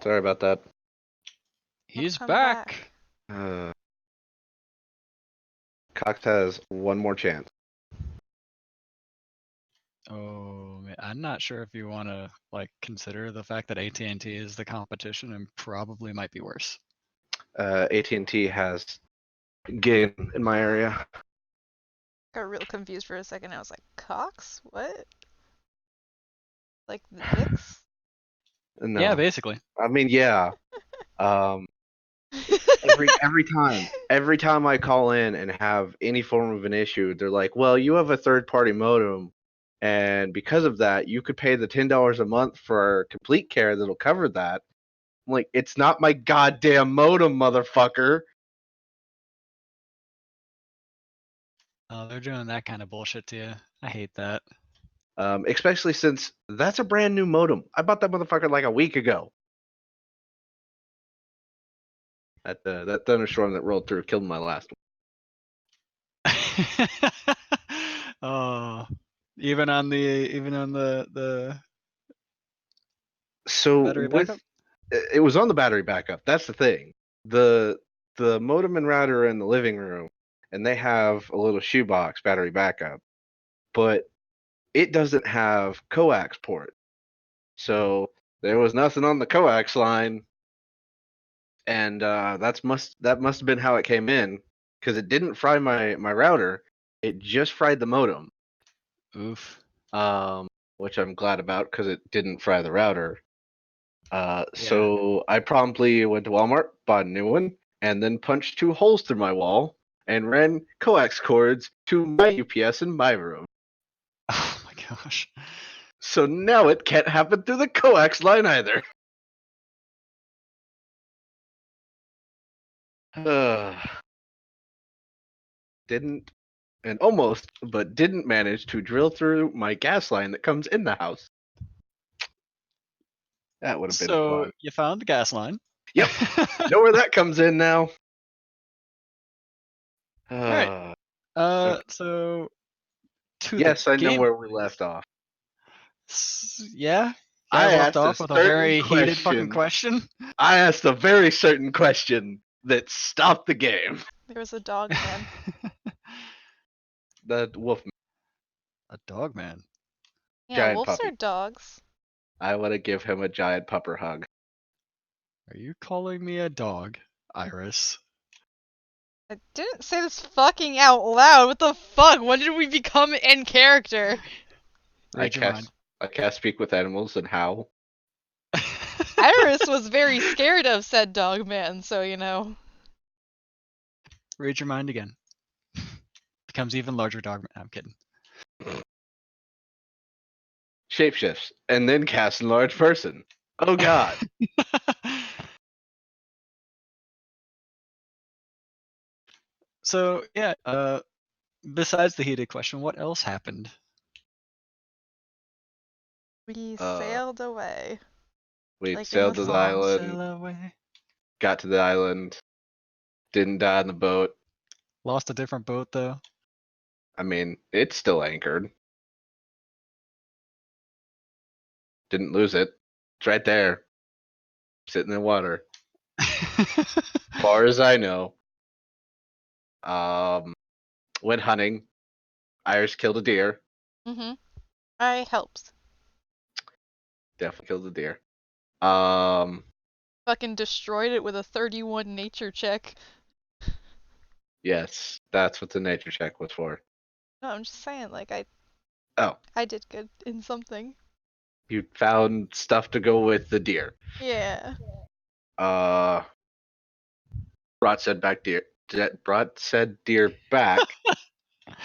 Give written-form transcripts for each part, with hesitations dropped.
Sorry about that. He's come back. Cox has one more chance. Oh, man, I'm not sure if you want to like consider the fact that AT&T is the competition and probably might be worse. AT&T has Gig in my area. Got real confused for a second. I was like, Cox? What? Like the dicks? No, Yeah, basically. I mean, yeah. Every time I call in and have any form of an issue, they're like, "Well, you have a third-party modem, and because of that, you could pay the $10 a month for complete care that'll cover that." I'm like, "It's not my goddamn modem, motherfucker." Oh, they're doing that kind of bullshit to you. I hate that. Especially since that's a brand new modem. I bought that motherfucker like a week ago. That thunderstorm that rolled through killed my last one. Oh, even on the So battery backup. it was on the battery backup. That's the thing. The modem and router are in the living room, and they have a little shoebox battery backup, but it doesn't have coax port. So there was nothing on the coax line, and that must have been how it came in, because it didn't fry my router. It just fried the modem. Oof. Which I'm glad about because it didn't fry the router. Yeah. So I promptly went to Walmart, bought a new one, and then punched 2 holes through my wall and ran coax cords to my UPS in my room. Oh my gosh. So now it can't happen through the coax line either. Didn't and almost, but didn't manage to drill through my gas line that comes in the house. That would have been So fun. you found the gas line. Yep. Know where that comes in now. Alright. Okay. So to the Yes, I know game. where we left off. Yeah. You I guys left asked a off with a certain very heated fucking question. question. I asked a very certain question that stopped the game. There was a dog man. The wolf A dog man. Yeah, giant wolves puppy. are dogs. I want to give him a giant pupper hug. Are you calling me a dog, Iris? I didn't say this fucking out loud. What the fuck? When did we become in character? Read your mind. I cast speak with animals and how. Iris was very scared of said dog man, so you know. Read your mind again. Becomes even larger dog man. I'm kidding. Shapeshifts and then cast enlarge person. Oh god. So yeah, besides the heated question, what else happened? We Uh, sailed away. We Like in sailed the to the song. Sail island, away. got to the island, didn't die on the boat. Lost a different boat though. I mean, it's still anchored. Didn't lose it. It's right there, sitting in the water. Far as I know. Went hunting. Iris killed a deer. Mm-hmm. I helped. Definitely killed a deer. Um, Fucking destroyed it with a 31 nature check. yes, that's what the nature check was for. No, I'm just saying, like, Oh, I did good in something. you found stuff to go with the deer. Yeah. Uh, brought said deer back.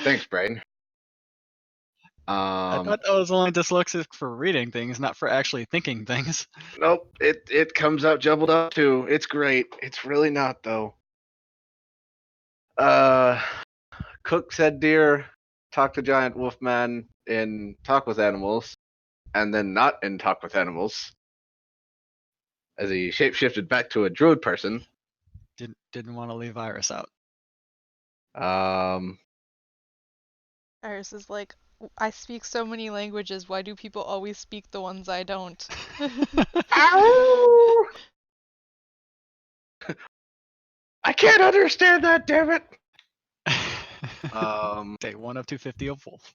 Thanks, brain. I thought that was only dyslexic for reading things, not for actually thinking things. Nope, it comes out jumbled up too. It's great. It's really not though. Uh, Cook said deer, talk to giant wolfman in Talk with Animals, and then not in Talk with Animals, as he shapeshifted back to a druid person. Didn't want to leave Iris out. Um, Iris is like, I speak so many languages. Why do people always speak the ones I don't? Ow! I can't understand that, damn it. Day 1 of 250 of Wolf.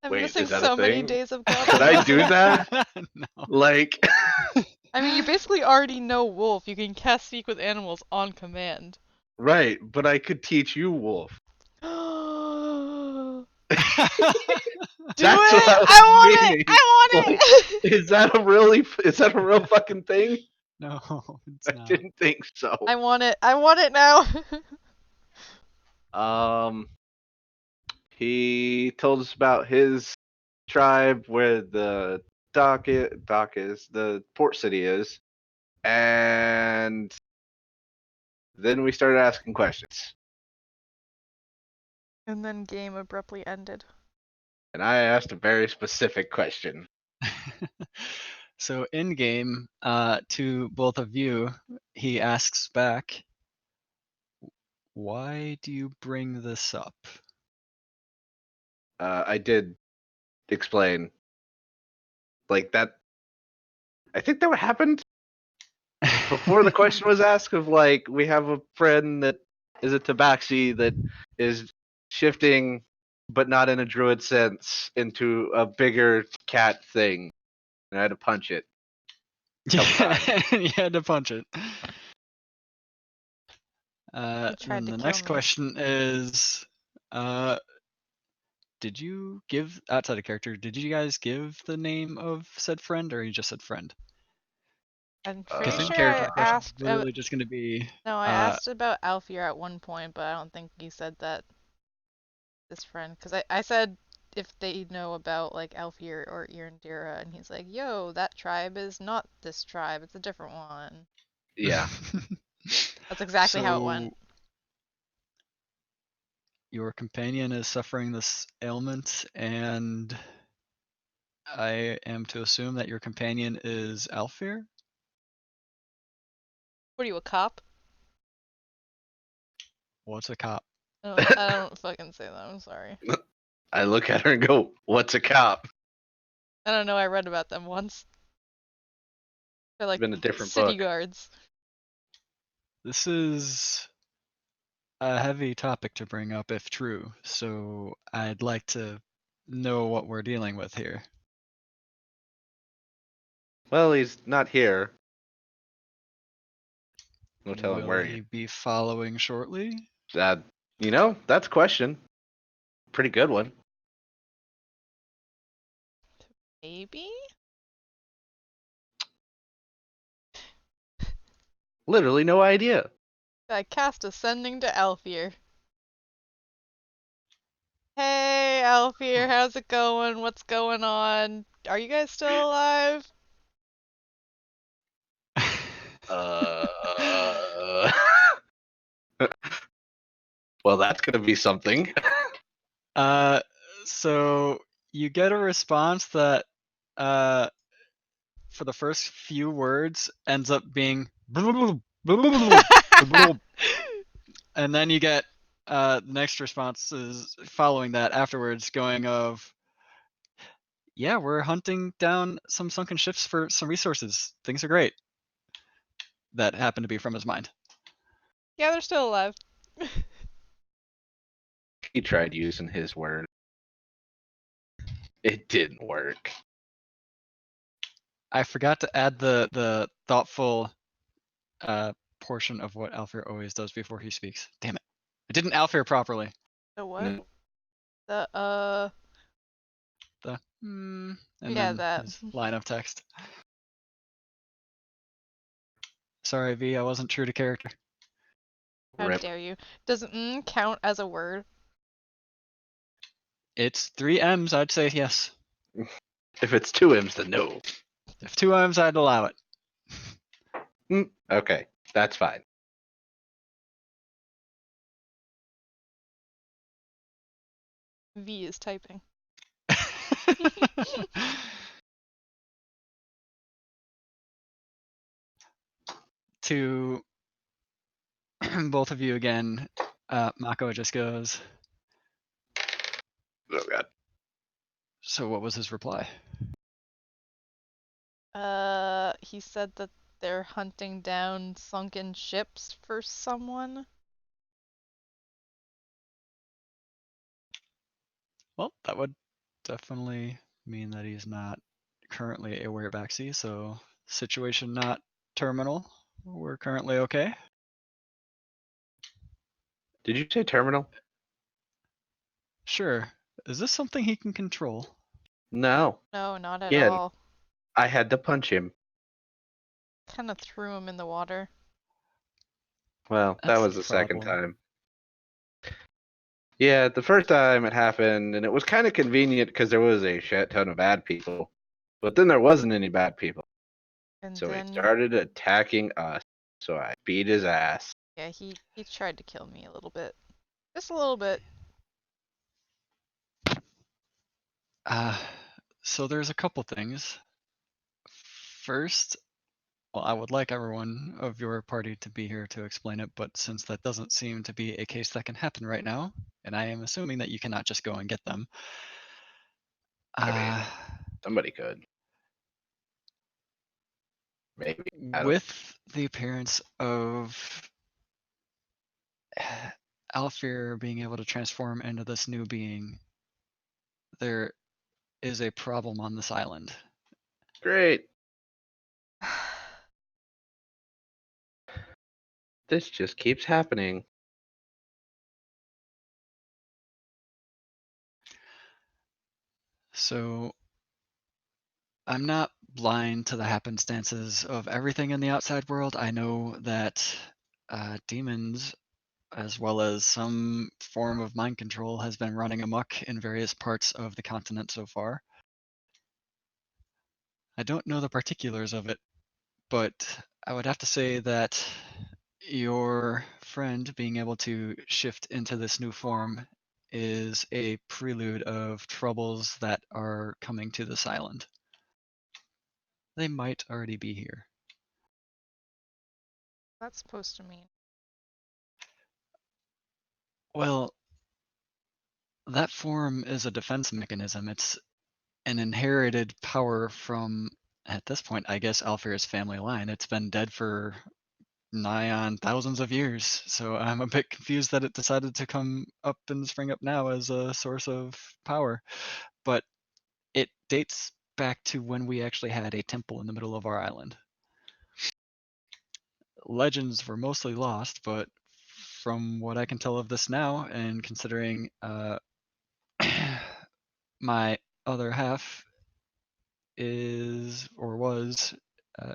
I'm Wait, missing is that a so many thing? days of Could I Gotham. do that? No. Like, I mean, you basically already know Wolf. You can cast Speak with Animals on command. right, but I could teach you Wolf. Do That's what it! I was I want it! meaning. I want Like, it! is that a real fucking thing? No, it's I not. didn't think so. I want it. I want it now. He told us about his tribe where the dock is, the port city is, and then we started asking questions. And then game abruptly ended. And I asked a very specific question. So in game, to both of you, he asks back, "Why do you bring this up?" I did explain, like that. I think that happened before the question was asked. Of like, we have a friend that is a tabaxi that is shifting, but not in a druid sense, into a bigger cat thing, and I had to punch it. Couple times. You had to punch it. He tried Then to the kill next me. question is, did you give, outside of character, did you guys give the name of said friend, or you just said friend? I'm Because pretty in sure character, I the question's asked. literally just going to be, No, I asked about Alfir at one point, but I don't think he said that this friend. Because I said if they know about like Alfir or Irandira, and he's like, yo, that tribe is not this tribe, it's a different one. Yeah. That's exactly how it So went. your companion is suffering this ailment, and I am to assume that your companion is Alfir? What are you, a cop? What's a cop? I don't fucking say that, I'm sorry. I look at her and go, "What's a cop?" I don't know, I read about them once. They're like Been a different city book. guards. This is a heavy topic to bring up if true, so I'd like to know what we're dealing with here. Well, he's not here. No telling Will where he he be following shortly? is. That's a question. Pretty good one. Maybe? Literally no idea. I cast Ascending to Alfir. Hey, Alfir, how's it going? What's going on? Are you guys still alive? Uh, well, that's gonna be something. So you get a response that for the first few words ends up being and then you get the next responses following that afterwards going of, yeah, we're hunting down some sunken ships for some resources. Things are great. That happened to be from his mind. Yeah, they're still alive. He tried using his word. It didn't work. I forgot to add the thoughtful portion of what Alfir always does before he speaks. Damn it. I didn't Alfir properly. The what? No. The, The and yeah, then that. his line of text. Sorry, V, I wasn't true to character. How Rip. dare you? Does count as a word? It's 3 M's, I'd say yes. If it's two M's, then no. If 2 M's, I'd allow it. Okay, that's fine. V is typing. To both of you again, Mako just goes, Oh god. So what was his reply? He said that they're hunting down sunken ships for someone. Well, that would definitely mean that he's not currently aware of Axie, so situation not terminal. We're currently okay. Did you say terminal? Sure. Is this something he can control? No. No, not at Yeah, all. I had to punch him. Kind of threw him in the water. Well, that That's was the the second problem. time. Yeah, the first time it happened, and it was kind of convenient because there was a shit ton of bad people. But then there wasn't any bad people. And So he then, started attacking us. So I beat his ass. yeah, he tried to kill me a little bit. Just a little bit. Uh, so there's a couple things. First, well, I would like everyone of your party to be here to explain it, but since that doesn't seem to be a case that can happen right now, and I am assuming that you cannot just go and get them, I mean, somebody could. Maybe. I don't. with the appearance of Alfir being able to transform into this new being, there is a problem on this island. Great. This just keeps happening. So I'm not blind to the happenstances of everything in the outside world. I know that demons, as well as some form of mind control, has been running amok in various parts of the continent so far. I don't know the particulars of it, but I would have to say that your friend being able to shift into this new form is a prelude of troubles that are coming to this island. They might already be here. That's supposed to mean. Well, that form is a defense mechanism. It's an inherited power from, at this point, I guess, Alfir's family line. It's been dead for nigh on thousands of years, so I'm a bit confused that it decided to come up and spring up now as a source of power. But it dates back to when we actually had a temple in the middle of our island. Legends were mostly lost, but from what I can tell of this now, and considering my other half is or was uh,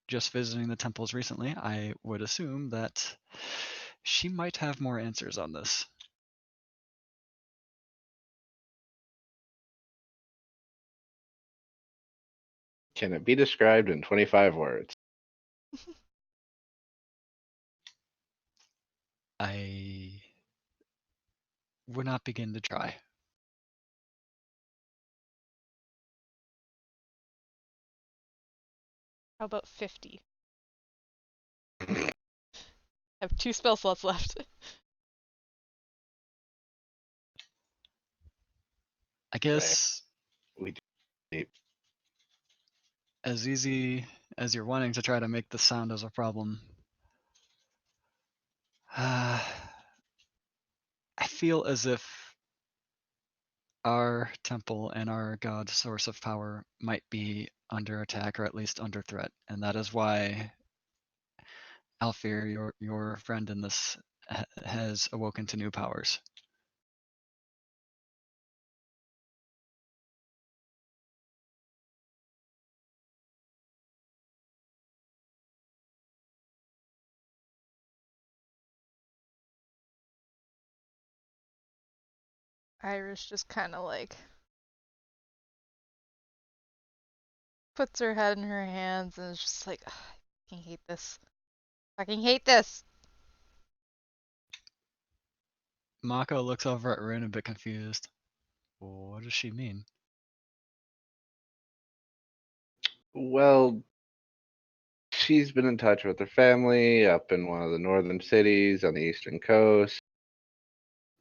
just visiting the temples recently, I would assume that she might have more answers on this. Can it be described in 25 words? I would not begin to try. How about 50? I have 2 spell slots left. I guess We do. as easy as you're wanting to try to make this sound as a problem, I feel as if our temple and our god source of power might be under attack or at least under threat, and that is why Alfir, your friend in this, has awoken to new powers. Iris just kind of like puts her head in her hands and is just like, "Ugh, I fucking hate this. Fucking hate this." Mako looks over at Rune a bit confused. What does she mean? Well, she's been in touch with her family up in one of the northern cities on the eastern coast.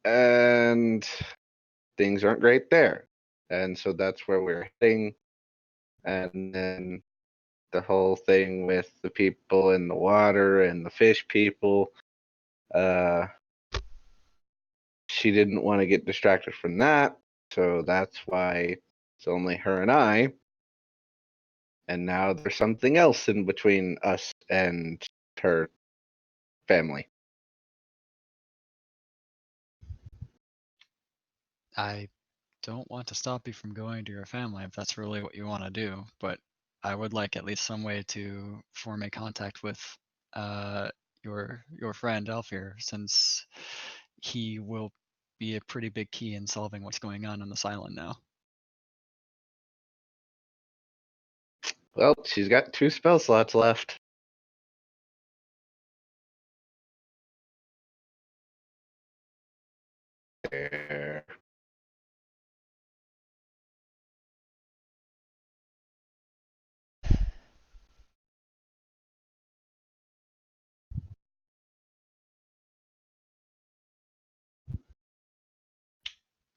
And things aren't great there. And so that's where we're heading. And then the whole thing with the people in the water and the fish people, uh, she didn't want to get distracted from that. So that's why it's only her and I. And now there's something else in between us and her family. I don't want to stop you from going to your family if that's really what you want to do, but I would like at least some way to form a contact with uh, your friend Alfir, since he will be a pretty big key in solving what's going on this island now. Well, she's got 2 spell slots left. There.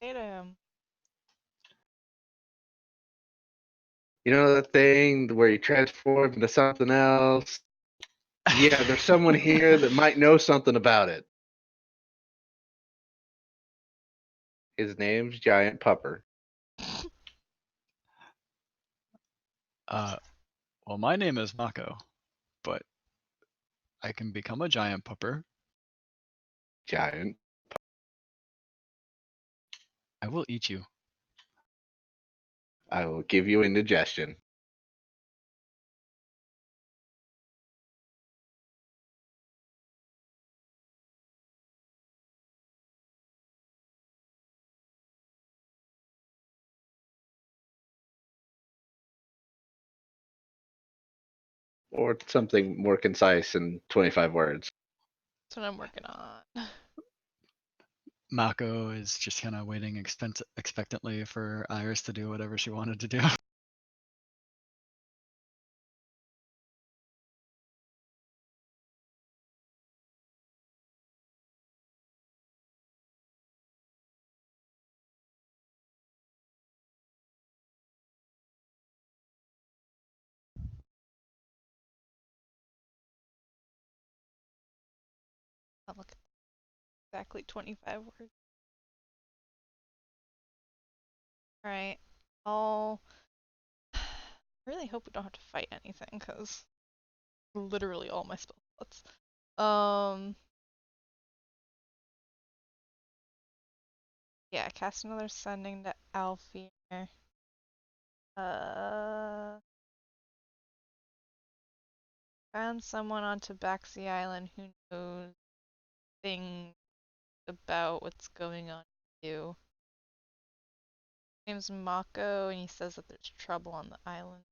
Say to him. You know the thing where you transform into something else? Yeah, there's someone here that might know something about it. His name's Giant Pupper. Well, my name is Mako, but I can become a giant pupper. Giant. I will eat you. I will give you indigestion. Or something more concise in 25 words. That's what I'm working on. Mako is just kind of waiting expectantly for Iris to do whatever she wanted to do. I'll look at exactly 25 words. Alright. I'll really hope we don't have to fight anything, because literally all my spell slots. Yeah, cast another sending to Alfir. Found someone on Tabaxi Island who knows things about what's going on with you. His name's Mako, and he says that there's trouble on the island.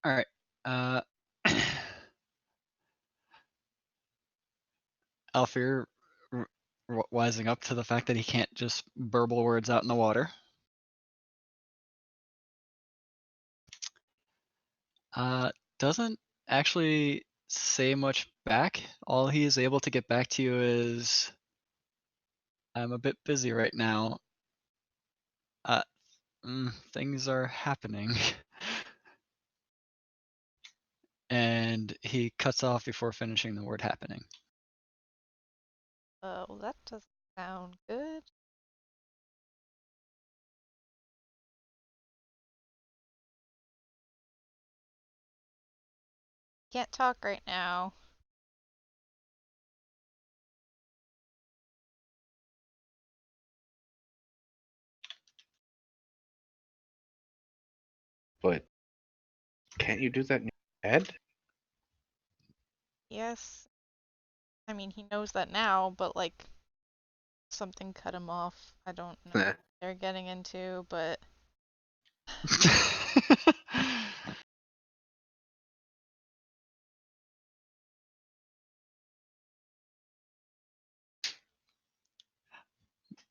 All right. Uh, Alfir wising up to the fact that he can't just burble words out in the water. Doesn't actually say much back. All he is able to get back to you is, I'm a bit busy right now. Uh, things are happening. And he cuts off before finishing the word happening. Well, that doesn't sound good. Can't talk right now. But can't you do that in your head? Yes. I mean, he knows that now, but like something cut him off. I don't know what they're getting into, but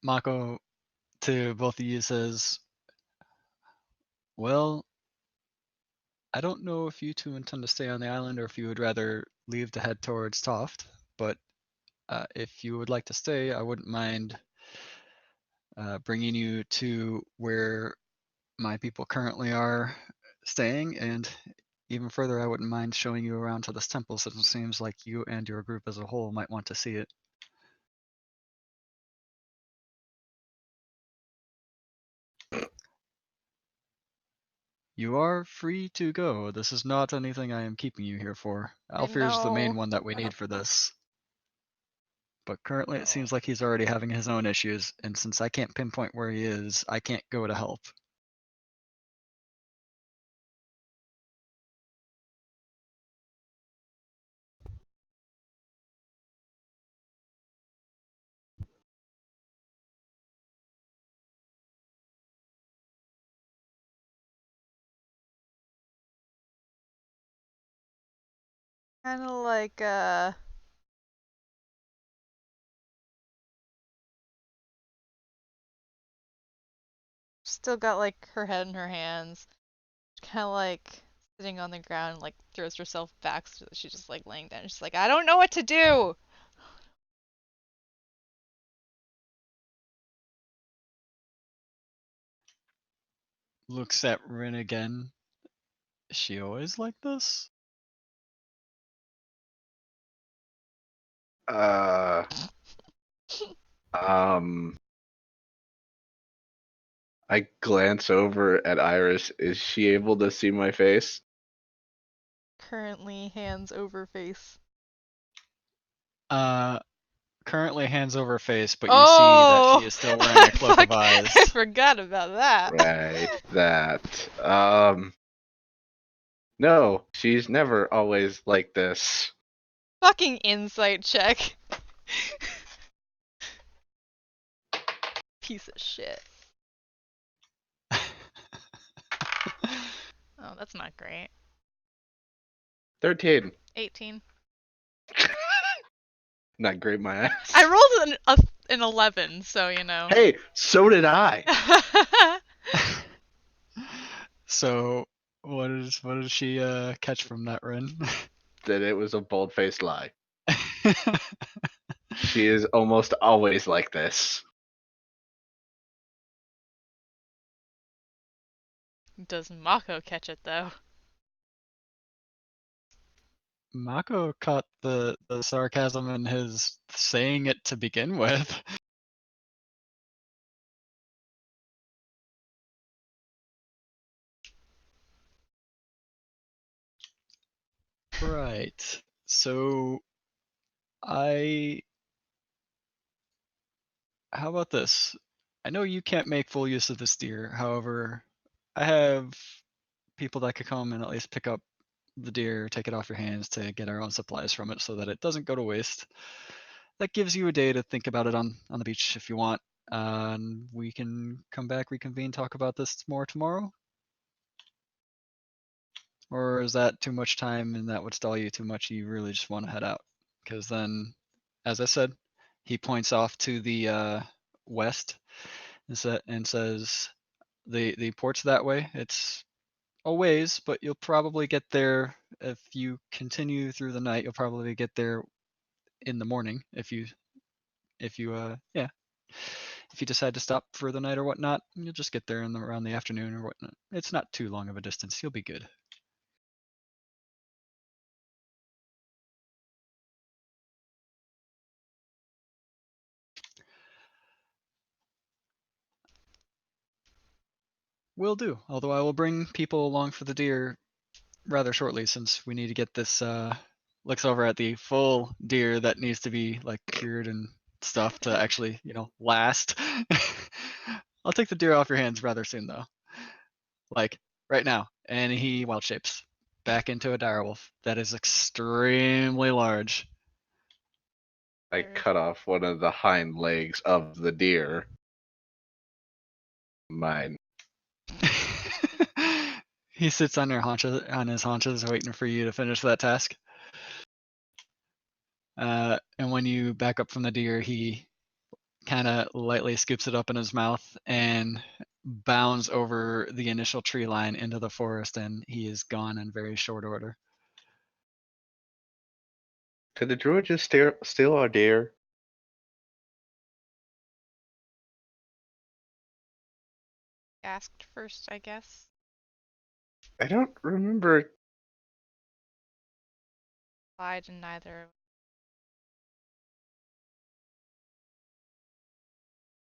Mako, to both of you, says, well, I don't know if you two intend to stay on the island or if you would rather leave to head towards Toft, but if you would like to stay, I wouldn't mind bringing you to where my people currently are staying, and even further, I wouldn't mind showing you around to this temple, since it seems like you and your group as a whole might want to see it. You are free to go. This is not anything I am keeping you here for. I Alfir's the main know. one that we need for this. But currently it No. seems like he's already having his own issues, and since I can't pinpoint where he is, I can't go to help. Kind of like still got like her head in her hands, kind of like sitting on the ground, and, like throws herself back so that she's just like laying down. She's like, I don't know what to do. Looks at Rin again. Is she always like this? Uh, um, I glance over at Iris. Is she able to see my face? Currently, hands over face. Currently hands over face, but you see that she Oh, is still wearing a cloak of fuck! eyes. I forgot about that. Right, that. No, she's never always like this. Fucking insight check. Piece of shit. Oh, that's not great. 13. 18. Not great, my ass. I rolled an 11, so you know. Hey, so did I. So what does she catch from that, Rin? That it was a bold-faced lie. She is almost always like this. Does Mako catch it though? Mako caught the sarcasm in his saying it to begin with. Right. So how about this? I know you can't make full use of this deer. However, I have people that could come and at least pick up the deer, take it off your hands to get our own supplies from it so that it doesn't go to waste. That gives you a day to think about it on the beach if you want. And we can come back, reconvene, talk about this more tomorrow. Or is that too much time and that would stall you too much? You really just want to head out? Because then, as I said, he points off to the west and says, the port's that way. It's a ways, but you'll probably get there if you continue through the night. You'll probably get there in the morning if you yeah, if you decide to stop for the night or whatnot. You'll just get there around the afternoon or whatnot. It's not too long of a distance. You'll be good. Will do. Although I will bring people along for the deer rather shortly, since we need to get this looks over at the full deer that needs to be like cured and stuff to actually, last. I'll take the deer off your hands rather soon though. Like right now, and he wild shapes back into a direwolf that is extremely large. I Sure. cut off one of the hind legs of the deer. Mine. He sits on his haunches, waiting for you to finish that task. And when you back up from the deer, he kind of lightly scoops it up in his mouth and bounds over the initial tree line into the forest, and he is gone in very short order. Did the druid just steal our deer? Asked first, I guess. I don't remember. I didn't either.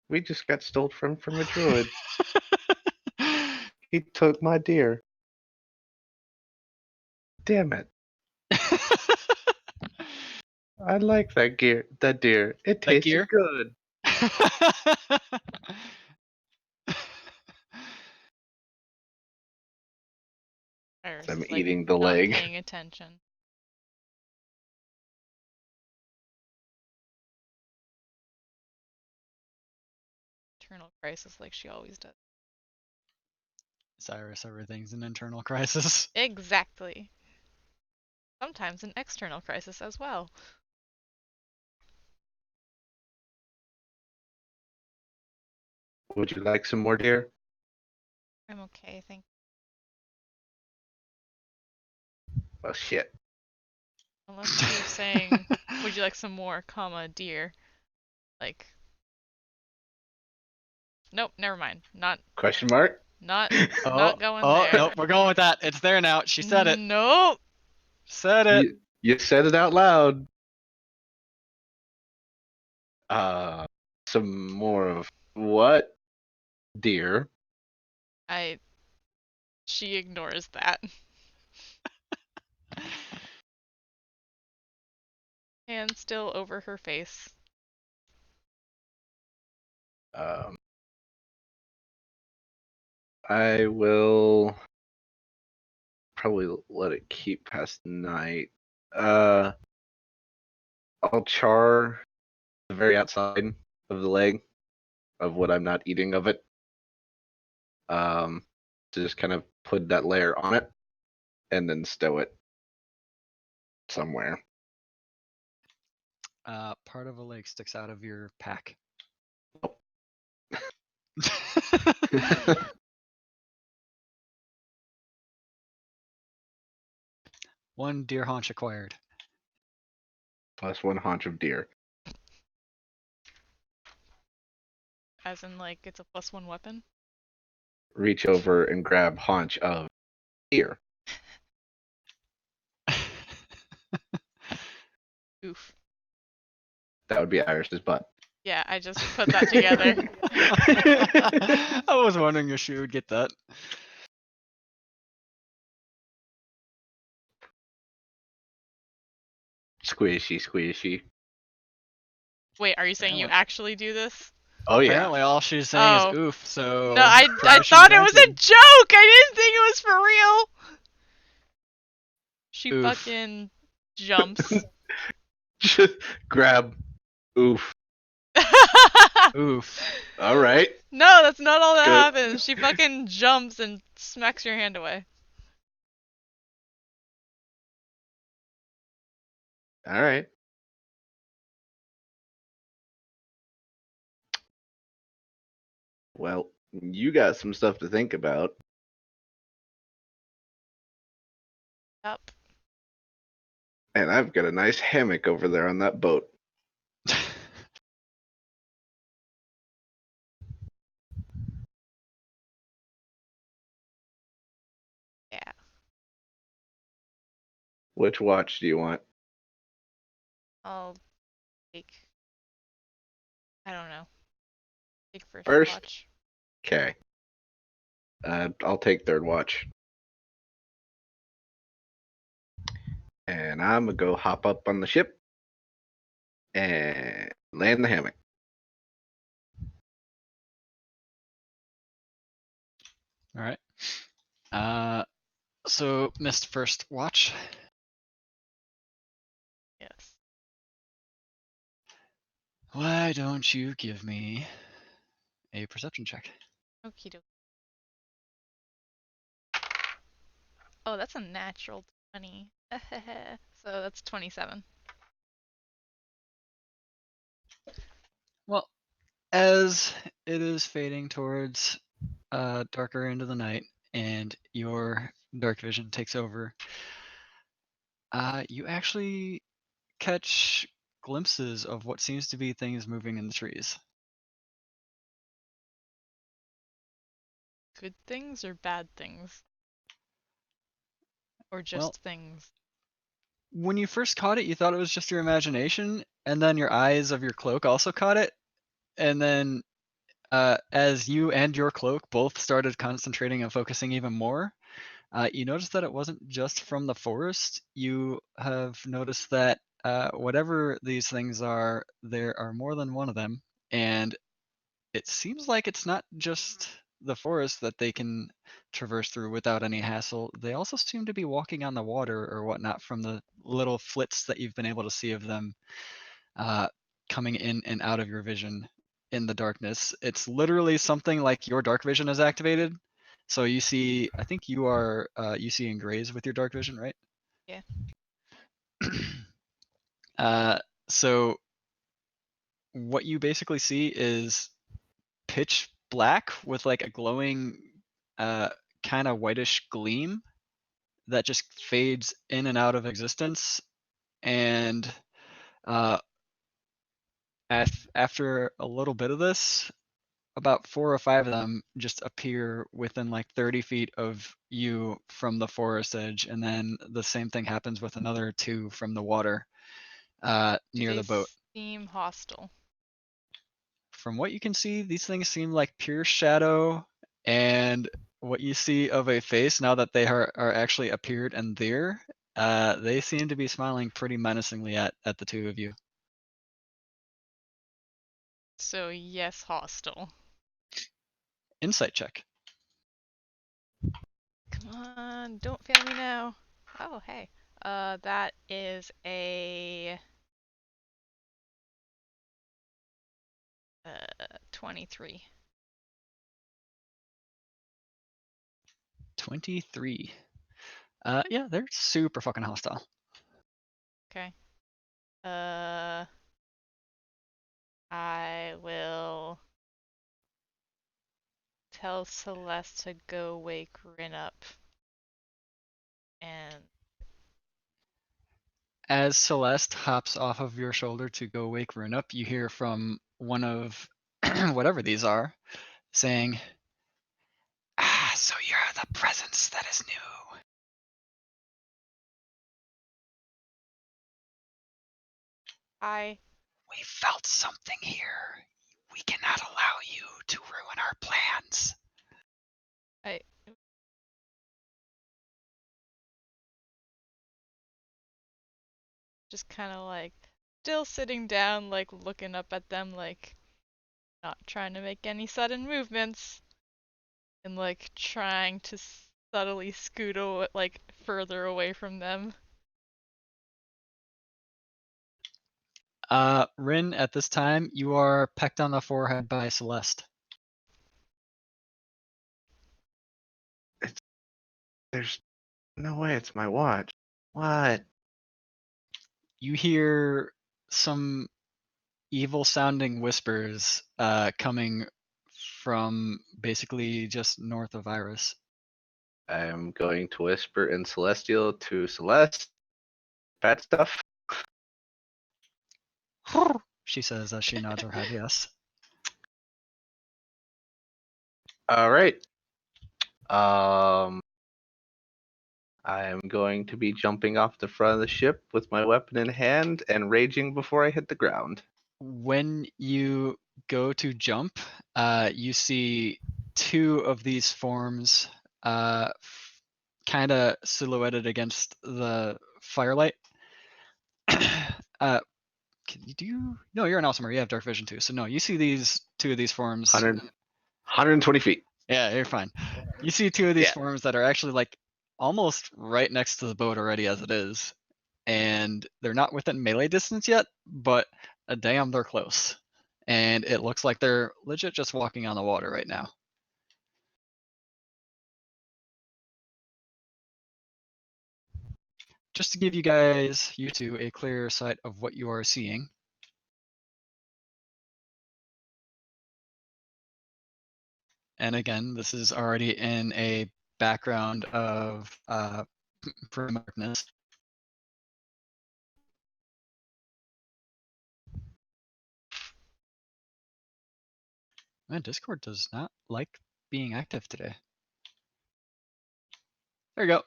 We just got stole from a druid. He took my deer. Damn it. I like that gear. That deer. It That tasted gear? good. Iris I'm is like eating the not leg. paying attention. Internal crisis like she always does. Cyrus, everything's an internal crisis. Exactly. Sometimes an external crisis as well. Would you like some more deer? I'm okay, thank Oh shit. Unless you're saying, would you like some more, comma, deer? Like, nope, never mind. Question mark? Not Oh, going there. nope, we're going with that. It's there now. She said it. Nope. Said it. You said it out loud. Some more of what? Deer. She ignores that. Hand still over her face. I will probably let it keep past night. I'll char the very outside of the leg of what I'm not eating of it. To just kind of put that layer on it and then stow it somewhere. Part of a leg sticks out of your pack. One deer haunch acquired. Plus one haunch of deer. As in, like, it's a +1 weapon? Reach over and grab haunch of deer. Oof. That would be Iris's butt. Yeah, I just put that together. I was wondering if she would get that. Squishy, squishy. Wait, are you saying you actually do this? Oh yeah. Apparently, all she's saying is Oh. oof. So No, I permission thought it was a granted. joke! I didn't think it was for real! She Oof. fucking jumps. Grab. Oof. Oof. All right. No, that's not all that Good. happens. She fucking jumps and smacks your hand away. All right. Well, you got some stuff to think about. Yup. And I've got a nice hammock over there on that boat. Yeah. Which watch do you want? I'll take. I don't know. Take first First? watch. Okay. I'll take third watch. And I'm going to go hop up on the ship and land the hammock. All right. So missed first watch. Yes. Why don't you give me a perception check? Okie doke. Oh, that's a natural 20. So that's 27. Well, as it is fading towards darker into the night and your dark vision takes over, you actually catch glimpses of what seems to be things moving in the trees. Good things or bad things? Or just Well, things? when you first caught it, you thought it was just your imagination, and then your eyes of your cloak also caught it, and then as you and your cloak both started concentrating and focusing even more, you noticed that it wasn't just from the forest. You have noticed that whatever these things are, there are more than one of them, and it seems like it's not just the forest that they can traverse through without any hassle. They also seem to be walking on the water or whatnot from the little flits that you've been able to see of them uh, coming in and out of your vision in the darkness. It's literally something like your dark vision is activated. So you see, I think you see in grays with your dark vision, right? Yeah. uh, so what you basically see is pitch black with like a glowing uh, kind of whitish gleam that just fades in and out of existence. And uh, after a little bit of this, about 4 or 5 of them just appear within like 30 feet of you from the forest edge, and then the same thing happens with another 2 from the water Do near they the boat. seem hostile? From what you can see, these things seem like pure shadow, and what you see of a face now that they are actually appeared and there, they seem to be smiling pretty menacingly at the 2 of you. So yes, hostile. Insight check. Come on, don't fail me now. Oh, hey. That is a 23. 23. Yeah, they're super fucking hostile. Okay. I will tell Celeste to go wake Rin up. And As Celeste hops off of your shoulder to go wake Rune up, you hear from one of whatever these are saying, "Ah, so you're the presence that is new." I We felt something here. We cannot allow you to ruin our plans. just kind of like still sitting down, like looking up at them, like not trying to make any sudden movements, and like trying to subtly scoot like further away from them. Rin, at this time, you are pecked on the forehead by Celeste. There's no way it's my watch. What? You hear some evil sounding whispers coming from basically just north of Iris. I am going to whisper in Celestial to Celeste. Bad stuff. She says as she nods her head, yes. All right. I am going to be jumping off the front of the ship with my weapon in hand and raging before I hit the ground. When you go to jump, you see 2 of these forms kind of silhouetted against the firelight. Can you do? No, you're an Alzheimer. You have dark vision too. So no, you see these 2 of these forms. 120 feet. Yeah, you're fine. You see two of these Yeah. forms that are actually like almost right next to the boat already as it is. And they're not within melee distance yet, but damn, they're close. And it looks like they're legit just walking on the water right now. Just to give you guys, you two, a clear sight of what you are seeing. And again, this is already in a background of darkness. Man, Discord does not like being active today. There you go.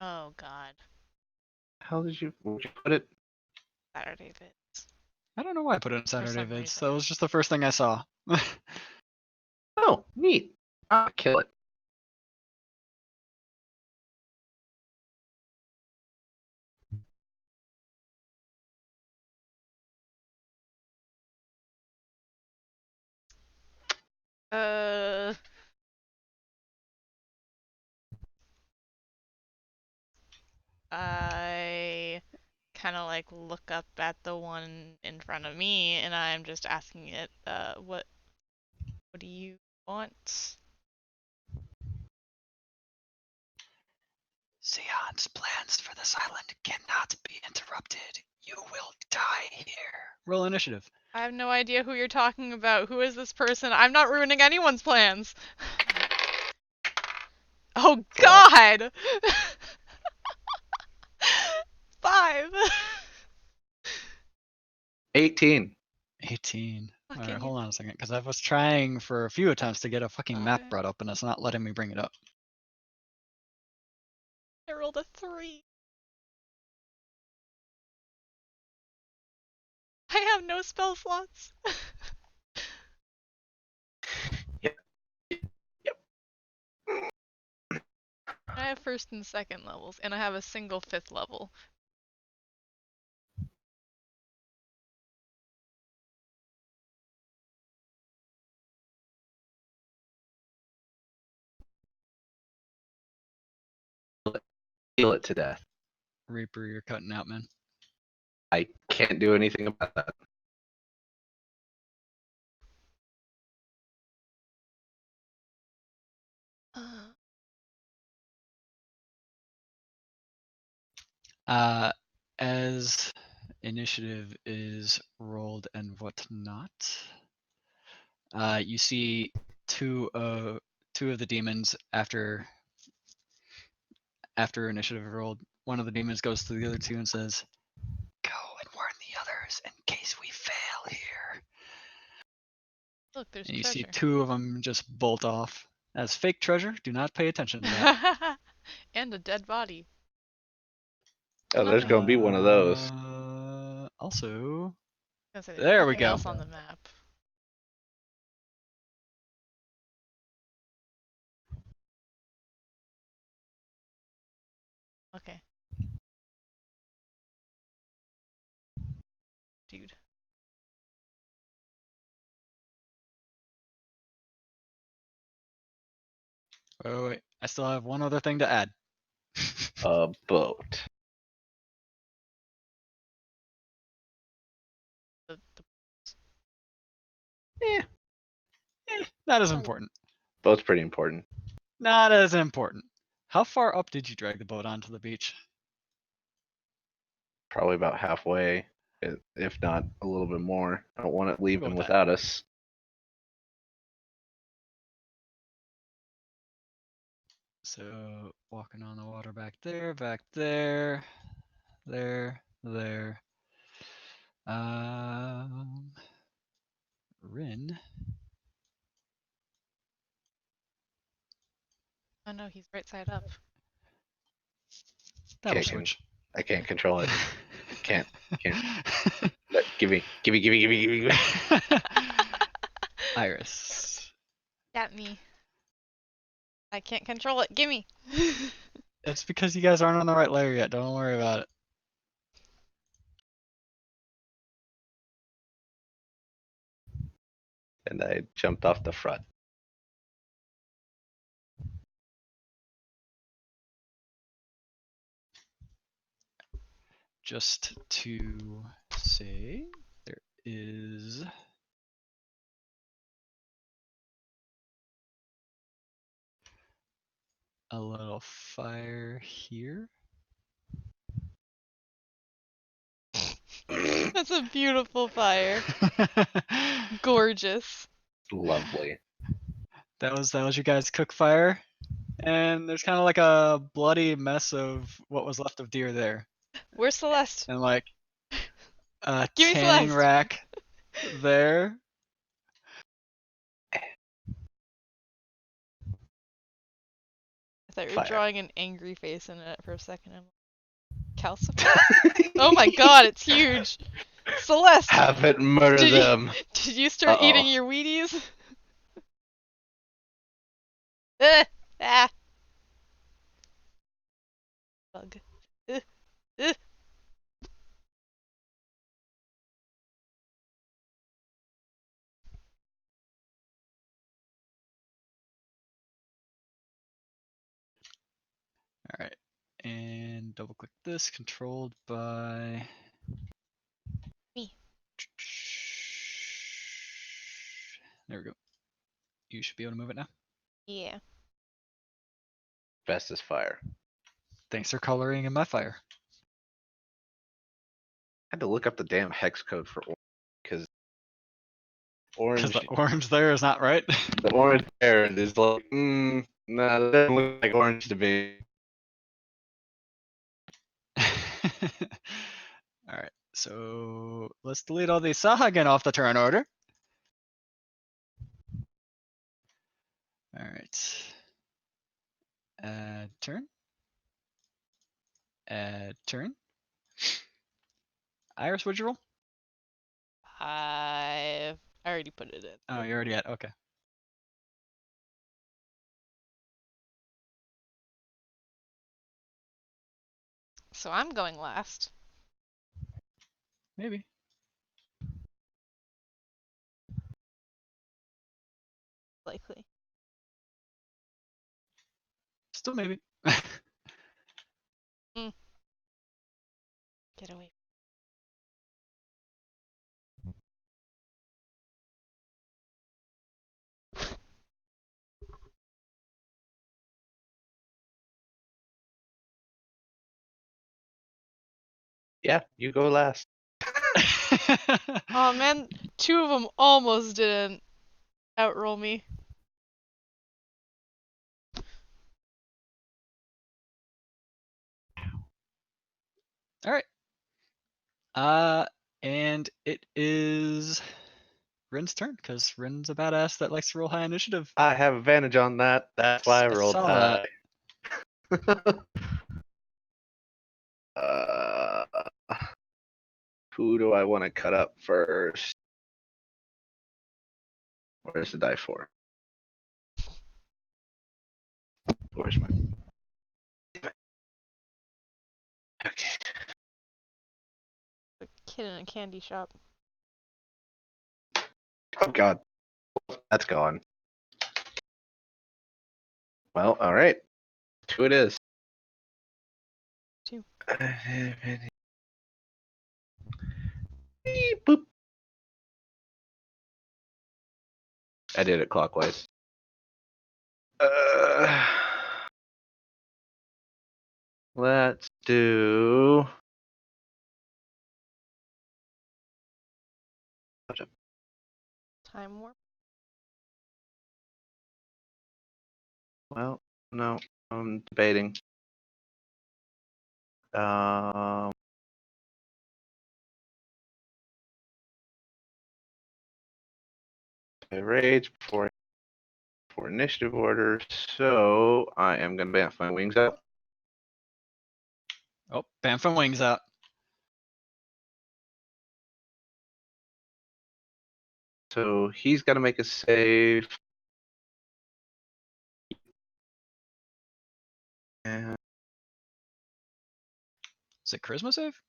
Oh God. How did you? Where'd you put it? Saturday vids. I don't know why I put it in For Saturday some vids. reason. That was just the first thing I saw. Oh, neat. I'll kill it. I kind of like look up at the one in front of me, and I'm just asking it, what do you want? Sion's plans for this island cannot be interrupted. You will die here. Roll initiative. I have no idea who you're talking about. Who is this person? I'm not ruining anyone's plans. Oh God! 5. 18. 18. Fucking Alright, you. hold on a second, because I was trying for a few attempts to get a fucking map 5. brought up, and it's not letting me bring it up. I rolled a 3. I have no spell slots. Yep. Yep. I have first and second levels, and I have a single 5th level. Heal it to death. Reaper, you're cutting out, man. I can't do anything about that. As initiative is rolled and whatnot, you see two of the demons after initiative rolled. One of the demons goes to the other two and says, "Go and warn the others in case we fail here." Look, there's And you see treasure. two of them just bolt off. As fake treasure, do not pay attention to that. And a dead body. Oh, there's gonna be one of those. Also, I was gonna say, there's there we nothing go. else on the map. Okay. Dude. Oh wait, I still have one other thing to add. A boat. The Yeah, Not as important. boat's pretty important. Not as important. How far up did you drag the boat onto the beach? Probably about halfway, if not a little bit more. I don't want it We'll go leaving with that. without us. So walking on the water back there, there. Rin. Oh no, he's right side up. That'll Can't switch. I can't control it. Can't. Give me. Iris. Got me. I can't control it. Gimme. It's because you guys aren't on the right layer yet. Don't worry about it. and I jumped off the front. Just to say, there is a little fire here. That's a beautiful fire. Gorgeous. Lovely. That was your guys' cook fire, and there's kind of like a bloody mess of what was left of deer there, Where's Celeste? and like a Give me tanning Celeste. rack there. I thought you were Fire. drawing an angry face in it for a second. I'm like, calcifer? Oh my god, it's huge. Celeste, Have it murder did you, them. did you start Uh-oh. eating your Wheaties? Ah. Bug. Ugh. All right, and double click this, controlled by Me. There we go. You should be able to move it now. Yeah. Best is fire. Thanks for coloring in my fire. I had to look up the damn hex code for orange because Because orange, the orange there is not right. the orange there is like, nah, that doesn't look like orange to me. All right, so let's delete all the Sahagan off the turn order. All right. Add turn. Add turn. Iris, what'd you roll? I already put it in. Oh, you already had. Okay. So I'm going last. Maybe. Likely. Still maybe. Get away. Yeah, you go last. Oh man, two of them almost didn't outroll me. All right. And it is Rin's turn because Rin's a badass that likes to roll high initiative. I have advantage on that. That's why I rolled saw high. that. Who do I want to cut up first? Where's the die for? Where's my? Okay. A kid in a candy shop. Oh God, that's gone. Well, all right. Two it is. Two. Beep, boop. I did it clockwise. Let's do. Time warp. Well, no, I'm debating. I rage before initiative order, so I am gonna bamf my wings out. Oh, Bamfum wings out. So he's got to make a save. And Is it charisma save?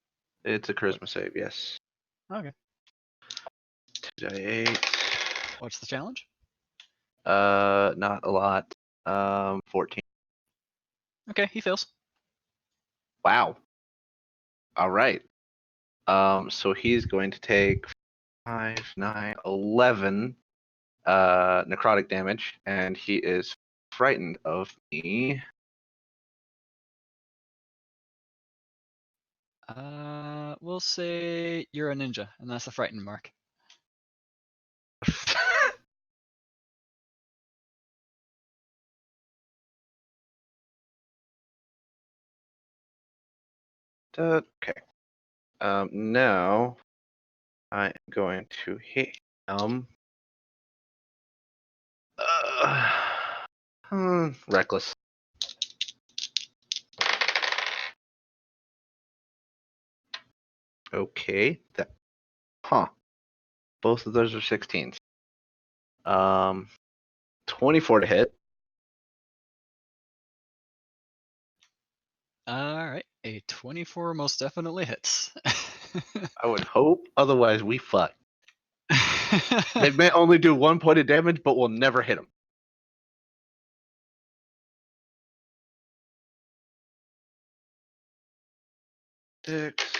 it's a charisma save, yes. Okay. 2d8 What's the challenge? Not a lot. 14. Okay, he fails. Wow. All right. So he's going to take 5, 9, 11 necrotic damage, and he is frightened of me. We'll say you're a ninja, and that's the frightened mark. Okay. Now I am going to hit him. Reckless. Okay. Both of those are 16s. 24 to hit. All right, a 24 most definitely hits. I would hope. Otherwise, we fuck. They may only do 1 point of damage, but we'll never hit him. Six.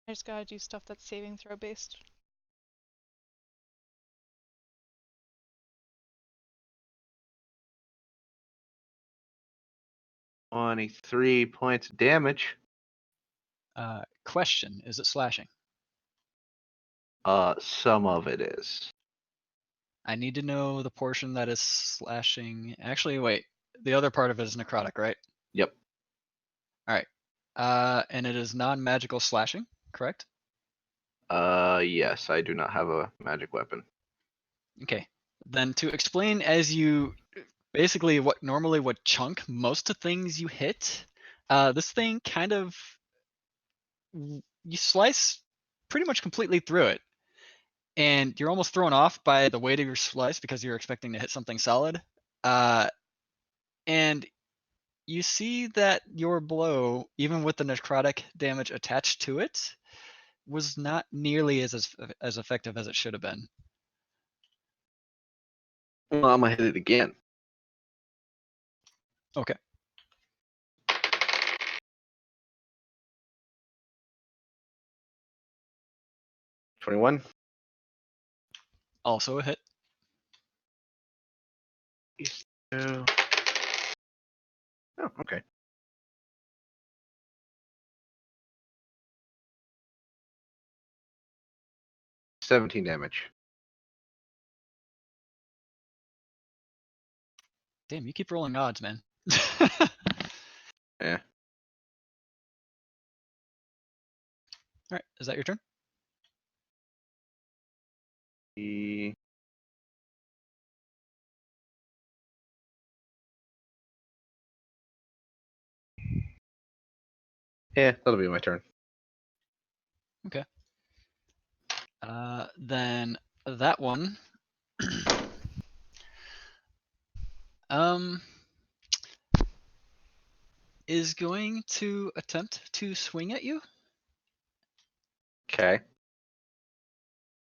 I just gotta do stuff that's saving throw based. 23 points of damage. Question: is it slashing? Some of it is. I need to know the portion that is slashing. Actually, wait. The other part of it is necrotic, right? Yep. All right. And it is non-magical slashing, correct? Yes, I do not have a magic weapon. Okay. Then to explain as you basically what normally would chunk most of things you hit, this thing kind of you slice pretty much completely through it. And you're almost thrown off by the weight of your slice because you're expecting to hit something solid. And you see that your blow, even with the necrotic damage attached to it, was not nearly as effective as it should have been. Well, I'm gonna hit it again. Okay. $21. Also a hit. Oh, okay. 17 damage. Damn, you keep rolling odds, man. Yeah. All right, is that your turn? Yeah, that'll be my turn. Okay. Then that one. Is going to attempt to swing at you. Okay.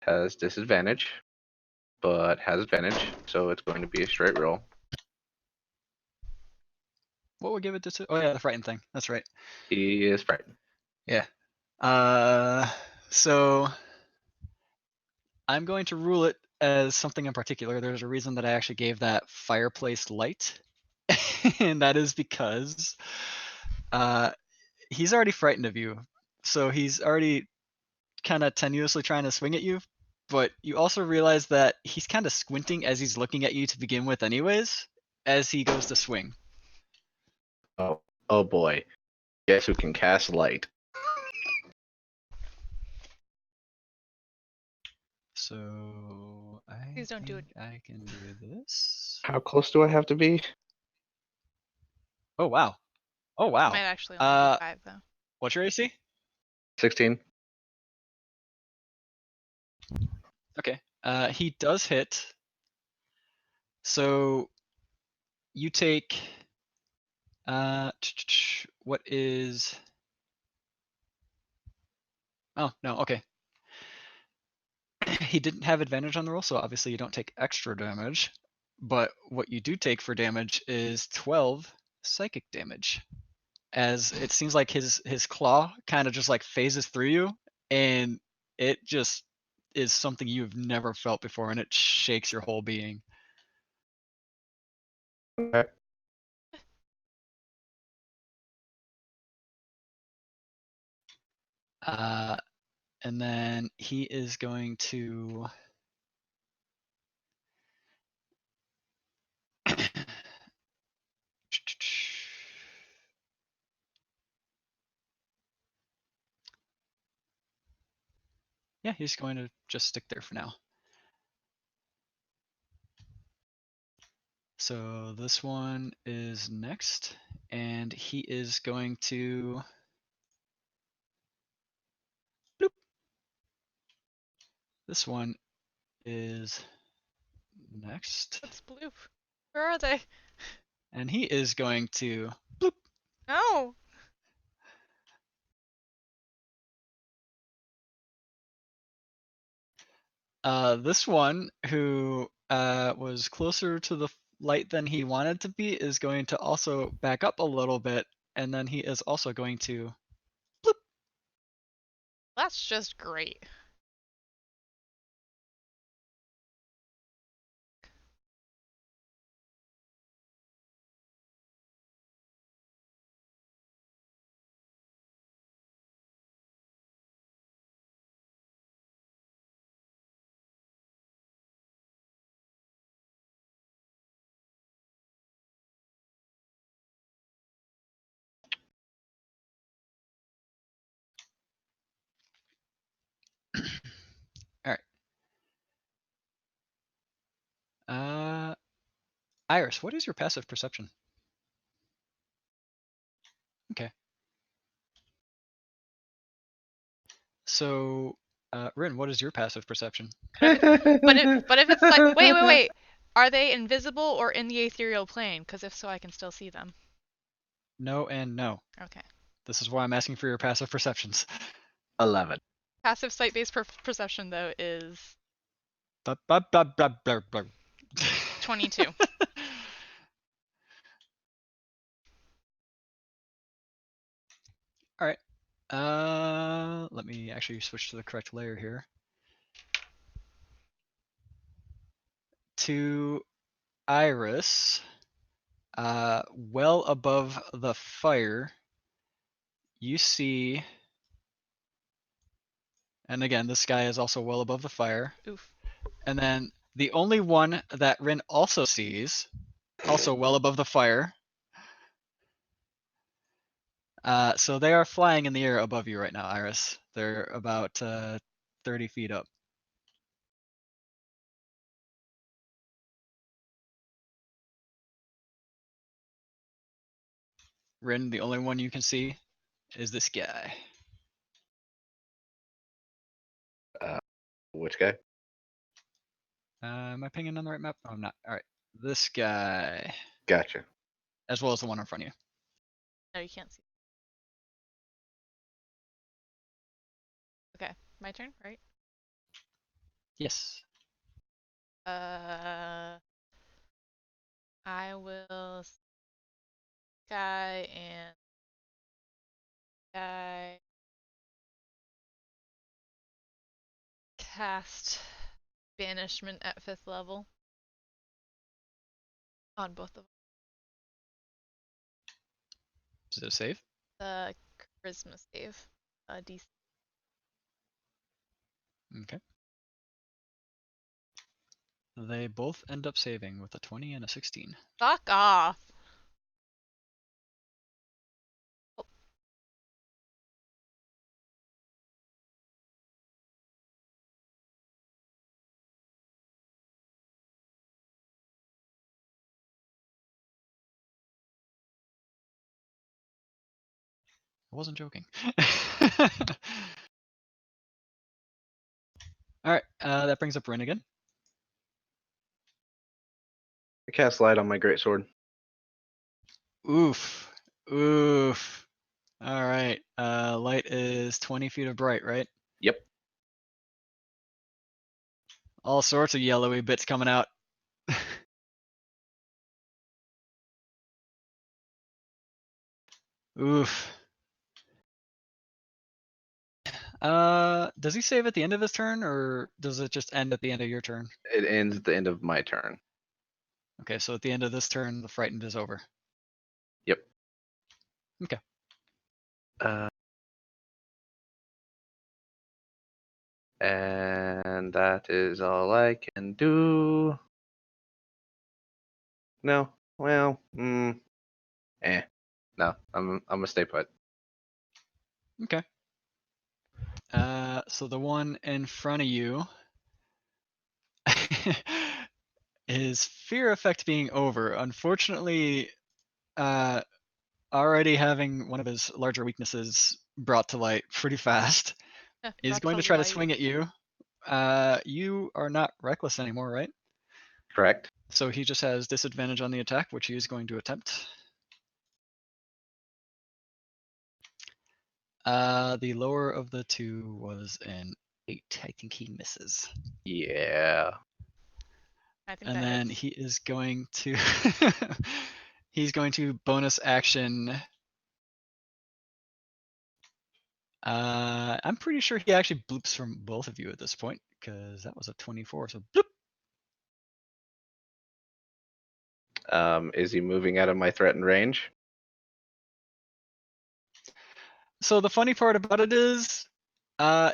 Has disadvantage, but has advantage, so it's going to be a straight roll. What would give it to? Oh yeah, the frightened thing. That's right. He is frightened. Yeah. So I'm going to rule it as something in particular. There's a reason that I actually gave that fireplace light, and that is because he's already frightened of you. So he's already kind of tenuously trying to swing at you, but you also realize that he's kind of squinting as he's looking at you to begin with anyways, as he goes to swing. Oh boy. Guess who can cast light? So I Please don't do it. I can do this. How close do I have to be? Oh wow. Oh wow. Might actually only be 5 though. What's your AC? 16. Okay. He does hit. So you take what is Oh, no, okay. He didn't have advantage on the roll, so obviously you don't take extra damage. But what you do take for damage is 12 psychic damage. As it seems like his claw kind of just like phases through you, and it just is something you've never felt before, and it shakes your whole being. Okay. And then he is going to yeah, he's going to just stick there for now. So this one is next, and he is going to bloop. This one is next, What's blue? Where are they? and he is going to bloop. No. This one, who was closer to the light than he wanted to be, is going to also back up a little bit, and then he is also going to bloop. That's just great. All right. Iris, what is your passive perception? Okay. So, Rin, what is your passive perception? But if it's like, wait. Are they invisible or in the ethereal plane? Because if so, I can still see them. No and no. Okay. This is why I'm asking for your passive perceptions. 11. Passive sight-based perception though is 22. All right. Let me actually switch to the correct layer here. To Iris, well above the fire, you see, and again, this guy is also well above the fire. Oof. And then the only one that Rin also sees, also well above the fire. So they are flying in the air above you right now, Iris. They're about 30 feet up. Rin, the only one you can see is this guy. Which guy? Am I pinging on the right map? Oh, I'm not. All right. This guy, Gotcha. as well as the one in front of you. No, you can't see. Okay, my turn, right? Yes. I will sky and sky cast banishment at 5th level on both of them. Is it a save? The charisma save, DC. Okay. They both end up saving with a 20 and a 16. Fuck off. I wasn't joking. All right, that brings up Rin again. I cast light on my greatsword. Oof. Oof. All right. Light is 20 feet of bright, right? Yep. All sorts of yellowy bits coming out. Oof. Does he save at the end of his turn, or does it just end at the end of your turn? It ends at the end of my turn. Okay, so at the end of this turn, the frightened is over. Yep. Okay. And that is all I can do. No. Well, No, I'm gonna stay put. Okay. So the one in front of you is fear effect being over. Unfortunately, already having one of his larger weaknesses brought to light pretty fast. He's Brought going to to try to light. swing at you. You are not reckless anymore, right? Correct. So he just has disadvantage on the attack, which he is going to attempt. The lower of the two was an 8. I think he misses. Yeah. I think And that then hits. he is going to he's going to bonus action. I'm pretty sure he actually bloops from both of you at this point, because that was a 24. So bloop. Is he moving out of my threatened range? So the funny part about it is,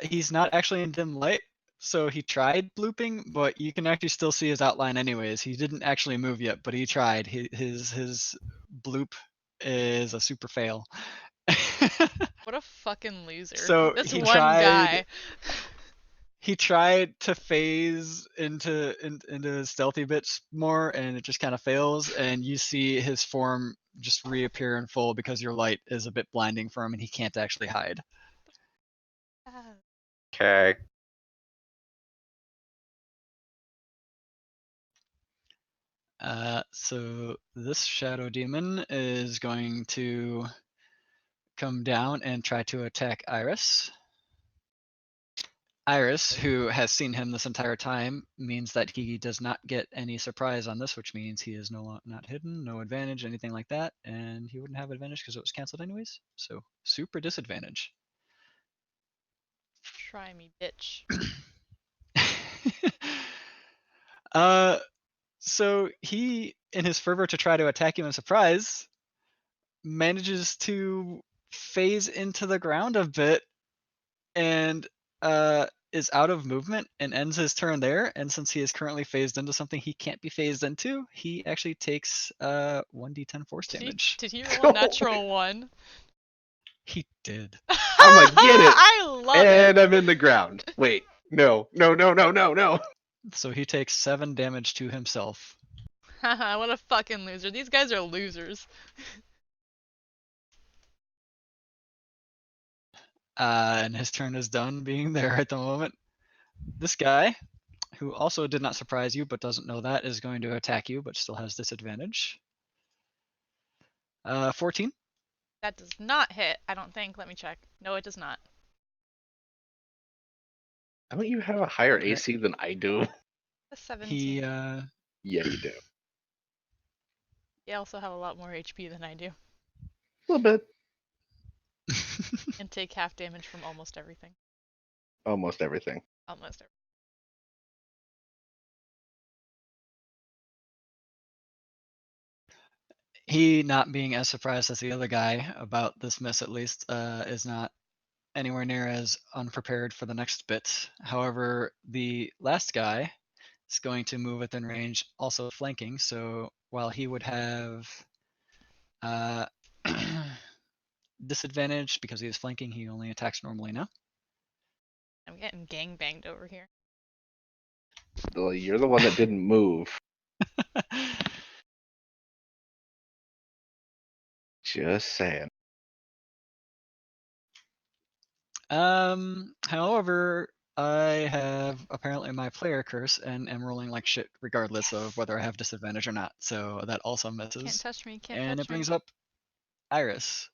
he's not actually in dim light. So he tried blooping, but you can actually still see his outline anyways. He didn't actually move yet, but he tried. His bloop is a super fail. What a fucking loser. So This he one guy. tried to phase into his stealthy bits more, and it just kind of fails. And you see his form just reappear in full because your light is a bit blinding for him, and he can't actually hide. Okay. So this shadow demon is going to come down and try to attack Iris. Iris, who has seen him this entire time, means that he does not get any surprise on this, which means he is not hidden, no advantage, anything like that, and he wouldn't have advantage because it was canceled anyways. So super disadvantage. Try me, bitch. So he, in his fervor to try to attack you in surprise, manages to phase into the ground a bit and is out of movement and ends his turn there. And since he is currently phased into something he can't be phased into, he actually takes 1d10 force damage. Did he roll a natural one? He did. I'm gonna get it. I love And it. I'm in the ground. Wait. No. So he takes 7 damage to himself. Haha, what a fucking loser. These guys are losers. And his turn is done being there at the moment. This guy, who also did not surprise you but doesn't know that, is going to attack you but still has disadvantage. 14. That does not hit, I don't think. Let me check. No, it does not. Don't you have a higher Okay. AC than I do? A 17. He Yeah, you do. You also have a lot more HP than I do. A little bit. And take half damage from almost everything. Almost everything. Almost everything. he, not being as surprised as the other guy about this miss at least, is not anywhere near as unprepared for the next bit. However, the last guy is going to move within range, also flanking. So while he would have disadvantage because he is flanking, he only attacks normally now. I'm getting gangbanged over here. Well, you're the one that didn't move. Just saying. However, I have apparently my player curse and am rolling like shit regardless of whether I have disadvantage or not. So that also misses. Can't touch me, can't And touch it brings me. up Iris.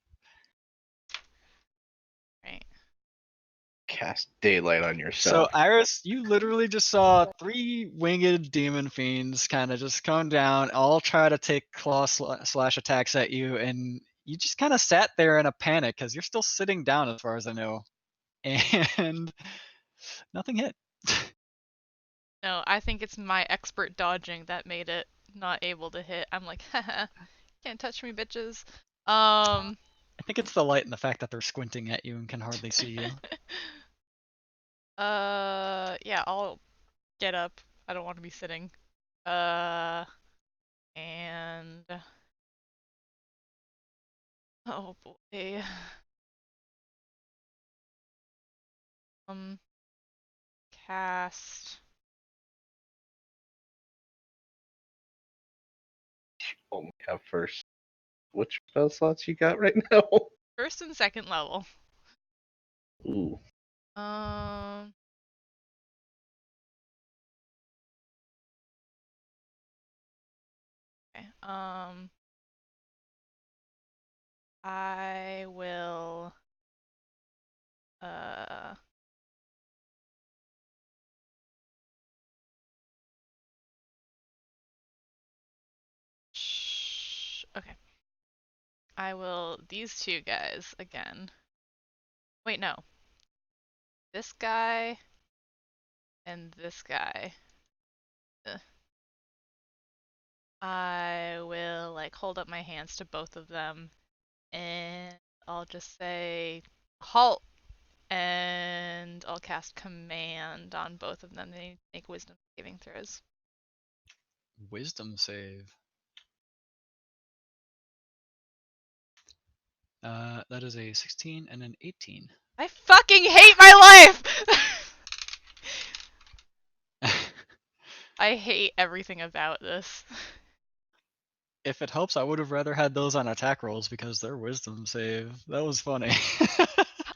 Right. cast daylight on So yourself. Iris, you literally just saw 3 winged demon fiends kind of just come down, all try to take claw slash attacks at you, and you just kind of sat there in a panic because you're still sitting down, as far as I know, and nothing hit. No, I think it's my expert dodging that made it not able to hit. I'm like, haha, can't touch me, bitches. I think it's the light and the fact that they're squinting at you and can hardly see you. Yeah, I'll get up. I don't want to be sitting. And oh boy. Cast. Only have first. Which spell slots you got right now? First and second level. Ooh. Okay. I will okay. I will these two guys again. Wait, no. This guy and this guy. Ugh. I will like hold up my hands to both of them and I'll just say halt and I'll cast command on both of them. They need to make wisdom saving throws. Wisdom save. That is a 16 and an 18. I fucking hate my life! I hate everything about this. If it helps, I would have rather had those on attack rolls because they're wisdom save. That was funny.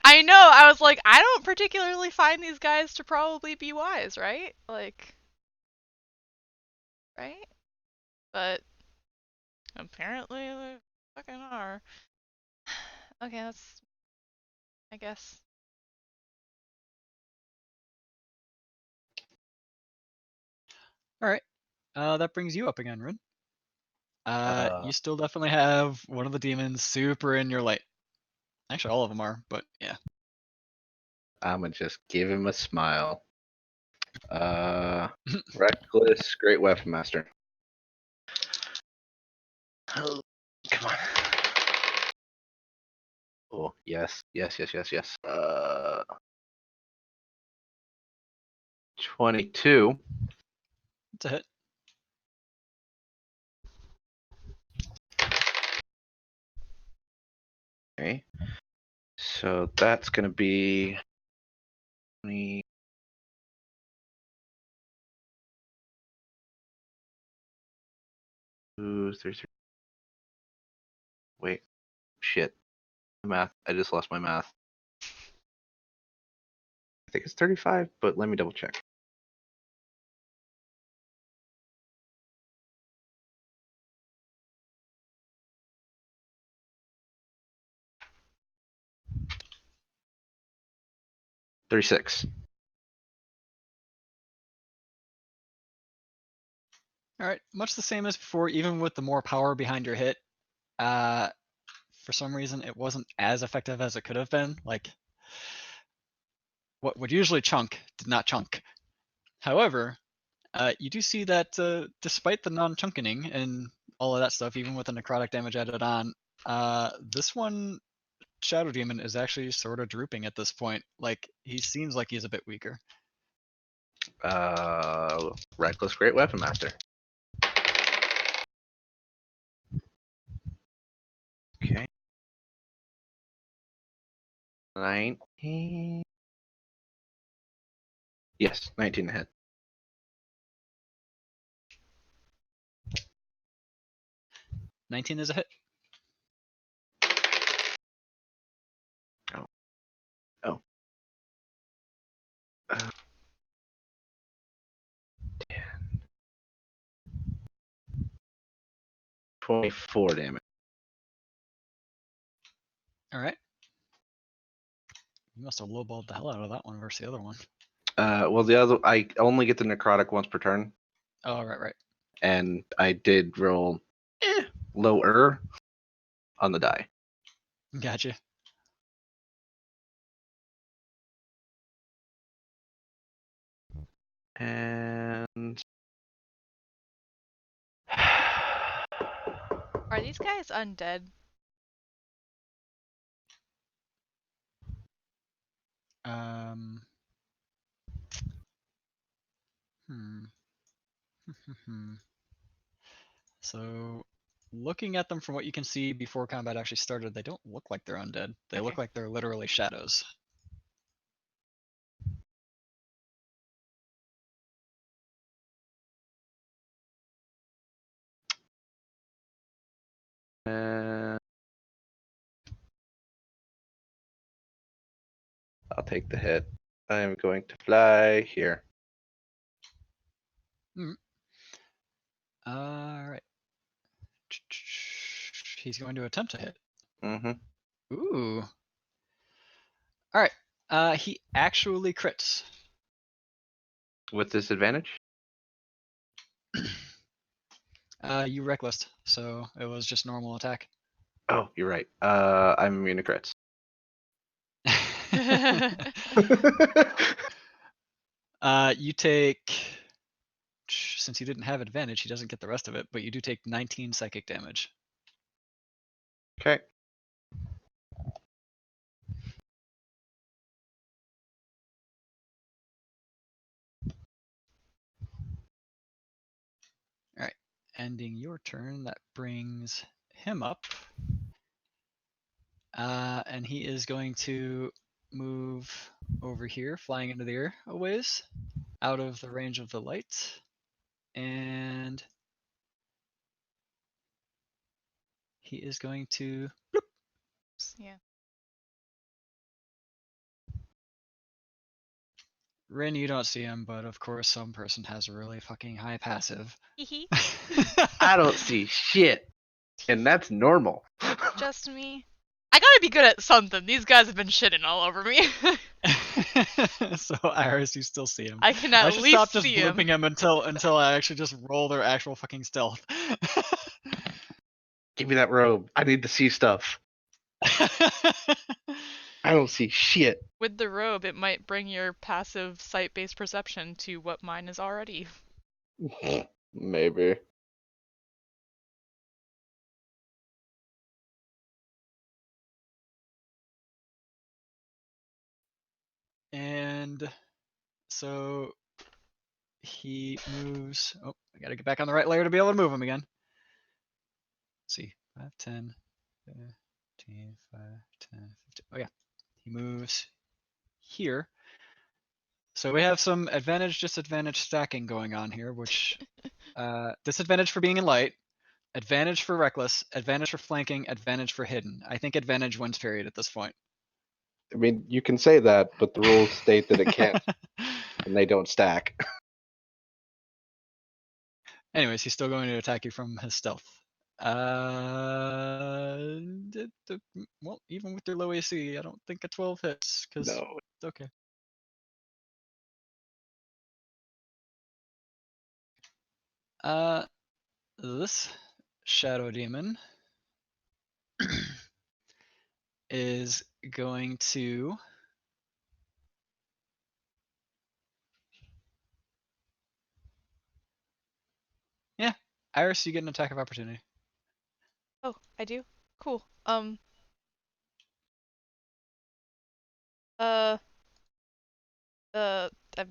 I know, I was like, I don't particularly find these guys to probably be wise, right? Like, right? But apparently they fucking are. Okay, that's, I guess. All right. That brings you up again, Rin. Uh, You still definitely have one of the demons super in your light. Actually, all of them are, but yeah. I'ma just give him a smile. Reckless, great weapon master. Oh, come on. Oh, yes. 22. It's a hit. Okay. So that's gonna be 20. Wait, shit. Math. I just lost my math. I think it's 35, but let me double check. $36. All right, much the same as before, even with the more power behind your hit. For some reason, it wasn't as effective as it could have been. Like, what would usually chunk did not chunk. However, you do see that despite the non-chunkening and all of that stuff, even with the necrotic damage added on, this one, Shadow Demon, is actually sort of drooping at this point. Like, he seems like he's a bit weaker. Reckless, great weapon master. Okay. 19. Yes, 19 to hit. 19 is a hit. Oh. 10. 24 damage. All right. You must have lowballed the hell out of that one versus the other one. Well, the other I only get the necrotic once per turn, Oh, right. and I did roll lower on the die. Gotcha. And Are these guys undead? So, looking at them from what you can see before combat actually started, they don't look like they're undead. They look Okay. like they're literally shadows. I'll take the hit. I am going to fly here. Alright. He's going to attempt to hit. Mm-hmm. Ooh. Alright. He actually crits. With disadvantage? You reckless, so it was just normal attack. Oh, you're right. I'm immune to crits. You take, since you didn't have advantage, he doesn't get the rest of it, but you do take 19 psychic damage. Okay. Alright, ending your turn, that brings him up. And he is going to move over here, flying into the air a ways, out of the range of the light. And he is going to bloop. Yeah. Rin, you don't see him, but of course some person has a really fucking high passive. Hee I don't see shit, and that's normal. Just me. I gotta be good at something. These guys have been shitting all over me. So Iris, you still see him. I can at should least stop just see him. blooping him until I actually just roll their actual fucking stealth. Give me that robe. I need to see stuff. I don't see shit. With the robe, it might bring your passive sight-based perception to what mine is already. Maybe. And so he moves. Oh, I gotta get back on the right layer to be able to move him again. Let's see, 5, 10, 15, 5, 10, 15. Oh yeah, he moves here. So we have some advantage, disadvantage stacking going on here, which disadvantage for being in light, advantage for reckless, advantage for flanking, advantage for hidden. I think advantage wins period at this point. I mean, you can say that, but the rules state that it can't, and they don't stack. Anyways, he's still going to attack you from his stealth. Well, even with your low AC, I don't think a 12 hits, because, No. okay. This shadow demon is going to Iris, you get an attack of opportunity. Oh, I do? Cool. I've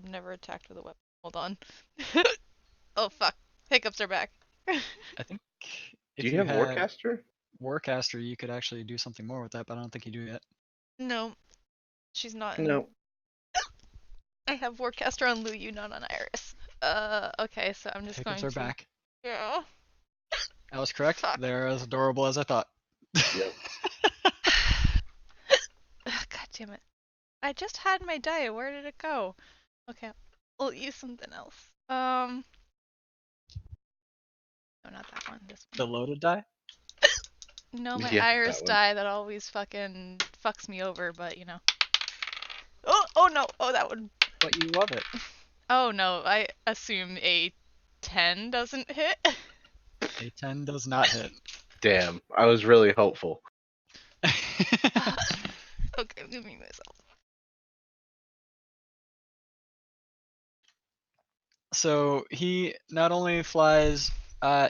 never attacked with a weapon. Hold on. Oh, fuck. Hiccups are back. I think Do if you you have had Warcaster? Warcaster, you could actually do something more with that, but I don't think you do yet. No, she's not in. No. I have Warcaster on Luyu, not on Iris. Okay, so I'm just Hiccups going are to. back. Yeah. I was correct. Fuck. They're as adorable as I thought. Yep. God damn it. I just had my die. Where did it go? Okay, I'll use something else. No, not that one. This The one. loaded die? No, my Yeah, Iris that one. die that always fucking fucks me over, but you know. Oh no! Oh, that would. But you love it. Oh no! I assume a 10 doesn't hit. A 10 does not hit. Damn, I was really hopeful. Okay, I'm giving myself. So he not only flies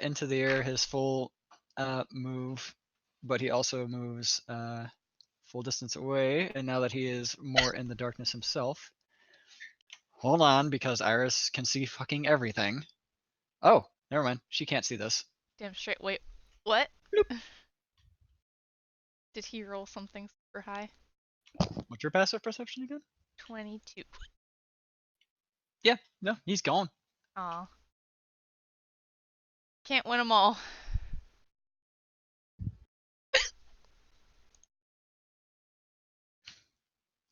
into the air his full move, but he also moves full distance away. And now that he is more in the darkness himself, hold on, because Iris can see fucking everything. Oh, never mind. She can't see this. Damn straight. Wait, what? Bloop. Did he roll something super high? What's your passive perception again? 22. Yeah, no, he's gone. Aw. Can't win them all.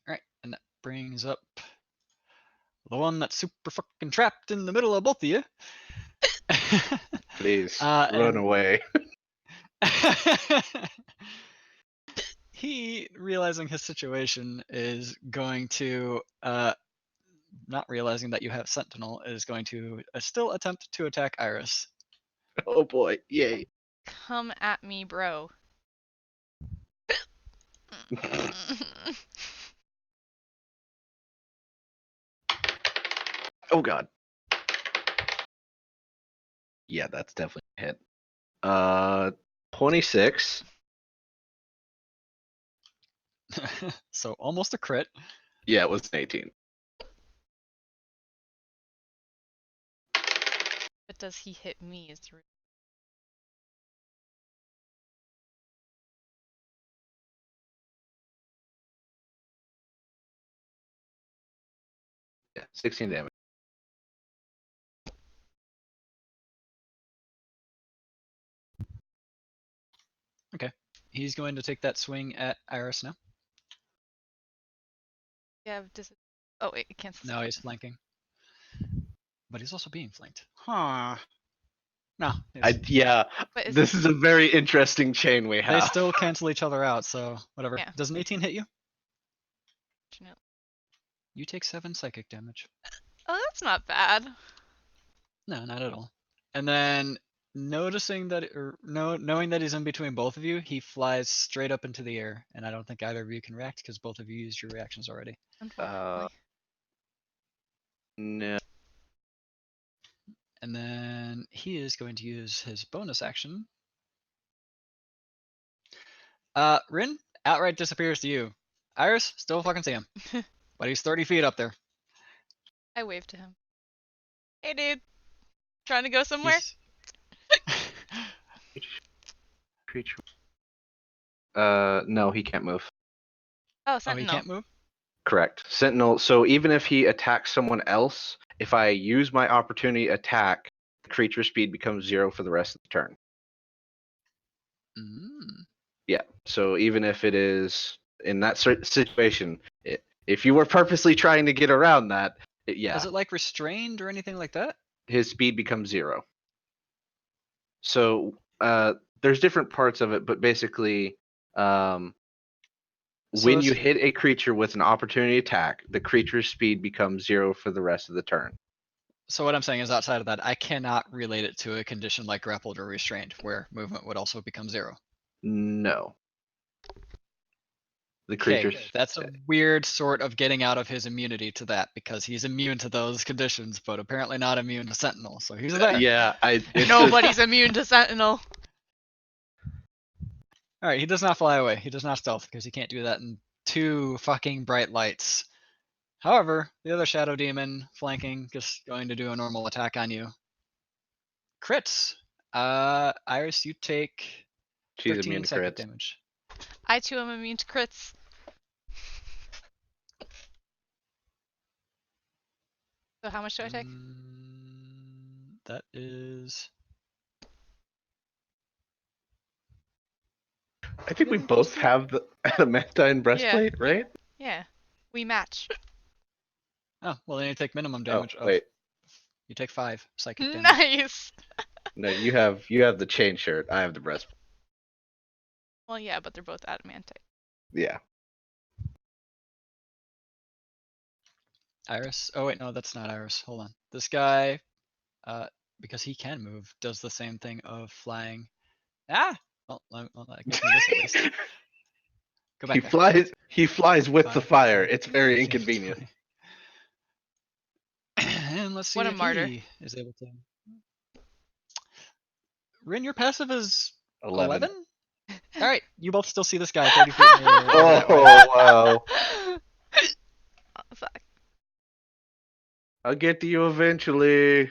Alright, and that brings up the one that's super fucking trapped in the middle of both of you. Please run and away. he, realizing his situation, is going to, not realizing that you have Sentinel, is going to still attempt to attack Iris. Oh boy, yay. Come at me, bro. Oh god. Yeah, that's definitely a hit. 26. So almost a crit. Yeah, it was an 18. But does he hit me? Is the Yeah, 16 damage. Okay. He's going to take that swing at Iris now. Yeah, oh wait, it cancels. Now he's flanking. But he's also being flanked. Huh. No. Yeah, But this is a very interesting chain we They have. still cancel each other out, so whatever. Yeah. Does an 18 hit you? Fortunately. You take 7 psychic damage. Oh, that's not bad. No, not at all. And then noticing that, or knowing that he's in between both of you, he flies straight up into the air, and I don't think either of you can react because both of you used your reactions already. Unfortunately. No. And then he is going to use his bonus action. Rin outright disappears to you. Iris still fucking see him, but he's 30 feet up there. I waved to him. Hey, dude. Trying to go somewhere? Creature. No, he can't move. Oh, Oh, Sentinel. he can't move? Correct. Sentinel. So even if he attacks someone else, if I use my opportunity attack, the creature speed becomes 0 for the rest of the turn. Mm. Yeah. So even if it is in that situation, if you were purposely trying to get around that, yeah, Is it like restrained or anything like that? his speed becomes 0. So there's different parts of it, but basically, So when you it's, hit a creature with an opportunity attack, the creature's speed becomes 0 for the rest of the turn. so what I'm saying is, outside of that, I cannot relate it to a condition like grappled or restrained, where movement would also become 0. No. The Okay, creature's that's a weird sort of getting out of his immunity to that, because he's immune to those conditions, but apparently not immune to Sentinel. So he's there. Yeah, Nobody's immune to Sentinel. All right, he does not fly away. He does not stealth because he can't do that in 2 fucking bright lights. However, the other Shadow Demon flanking, just going to do a normal attack on you. Crits. Iris, you take she's 13 immune to psychic crits. damage. I too am immune to crits. So how much do I take? That is. I think we both have the adamantine breastplate, right? Yeah. We match. Oh, well, then you take minimum damage Oh, of. wait. You take 5 psychic damage. Nice. No, you have the chain shirt. I have the breastplate. Well, yeah, but they're both adamantite. Yeah. Iris. Oh wait, no, that's not Iris. Hold on. This guy, because he can move, does the same thing of flying. Ah. Well, that gives me this at least. Go back there. He flies with the 5, fire. 10, It's very 15, inconvenient. 20. And let's see What a if martyr. he is able to. Rin, your passive is 11. 11? All right, you both still see this guy 30 feet in the air over that way. Oh wow! Oh, fuck. I'll get to you eventually.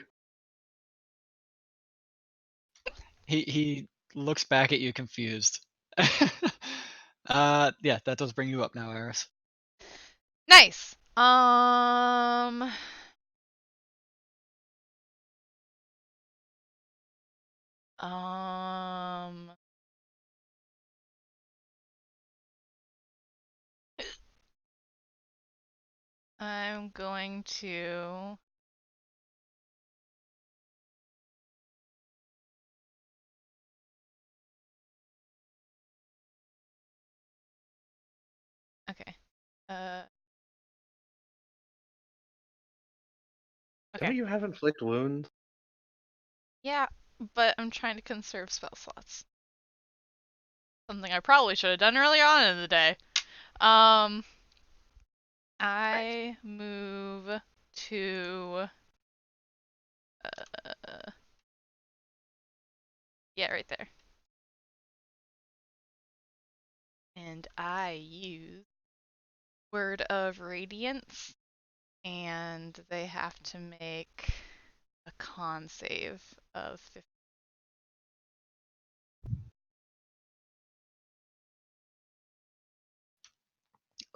He looks back at you confused. Yeah, that does bring you up now, Iris. Nice. I'm going to okay. Okay. Don't you have inflict wounds? Yeah, but I'm trying to conserve spell slots. Something I probably should have done earlier on in the day. I move to yeah, right there. And I use Word of Radiance, and they have to make a con save of 50.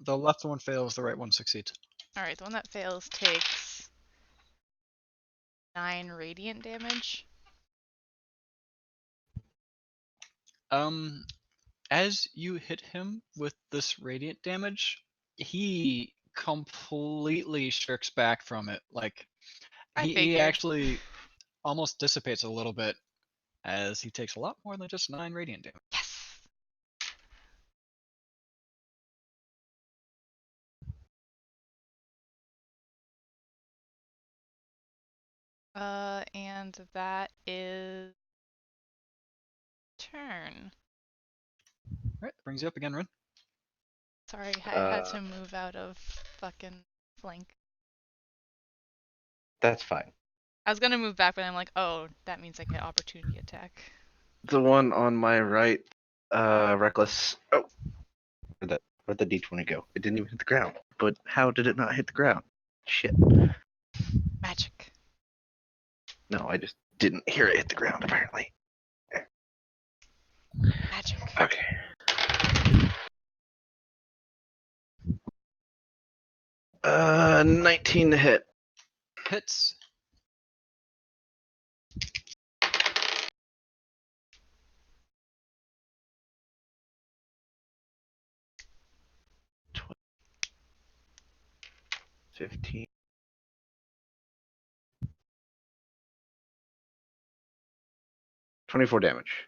The left one fails, the right one succeeds. Alright, the one that fails takes 9 radiant damage. As you hit him with this radiant damage, he completely shirks back from it. Like I he figured. actually almost dissipates a little bit as he takes a lot more than just 9 radiant damage. Yes! And that is turn. Alright, brings you up again, Rin. Sorry, I had to move out of fucking flank. That's fine. I was gonna move back, but I'm like, oh, that means I get opportunity attack. The one on my right, reckless. Oh, where'd the D20 go? It didn't even hit the ground. But how did it not hit the ground? Shit. Magic. No, I just didn't hear it hit the ground, apparently. Magic. Okay. Uh, 19 to hit. Hits. Tw- 15. 24 damage.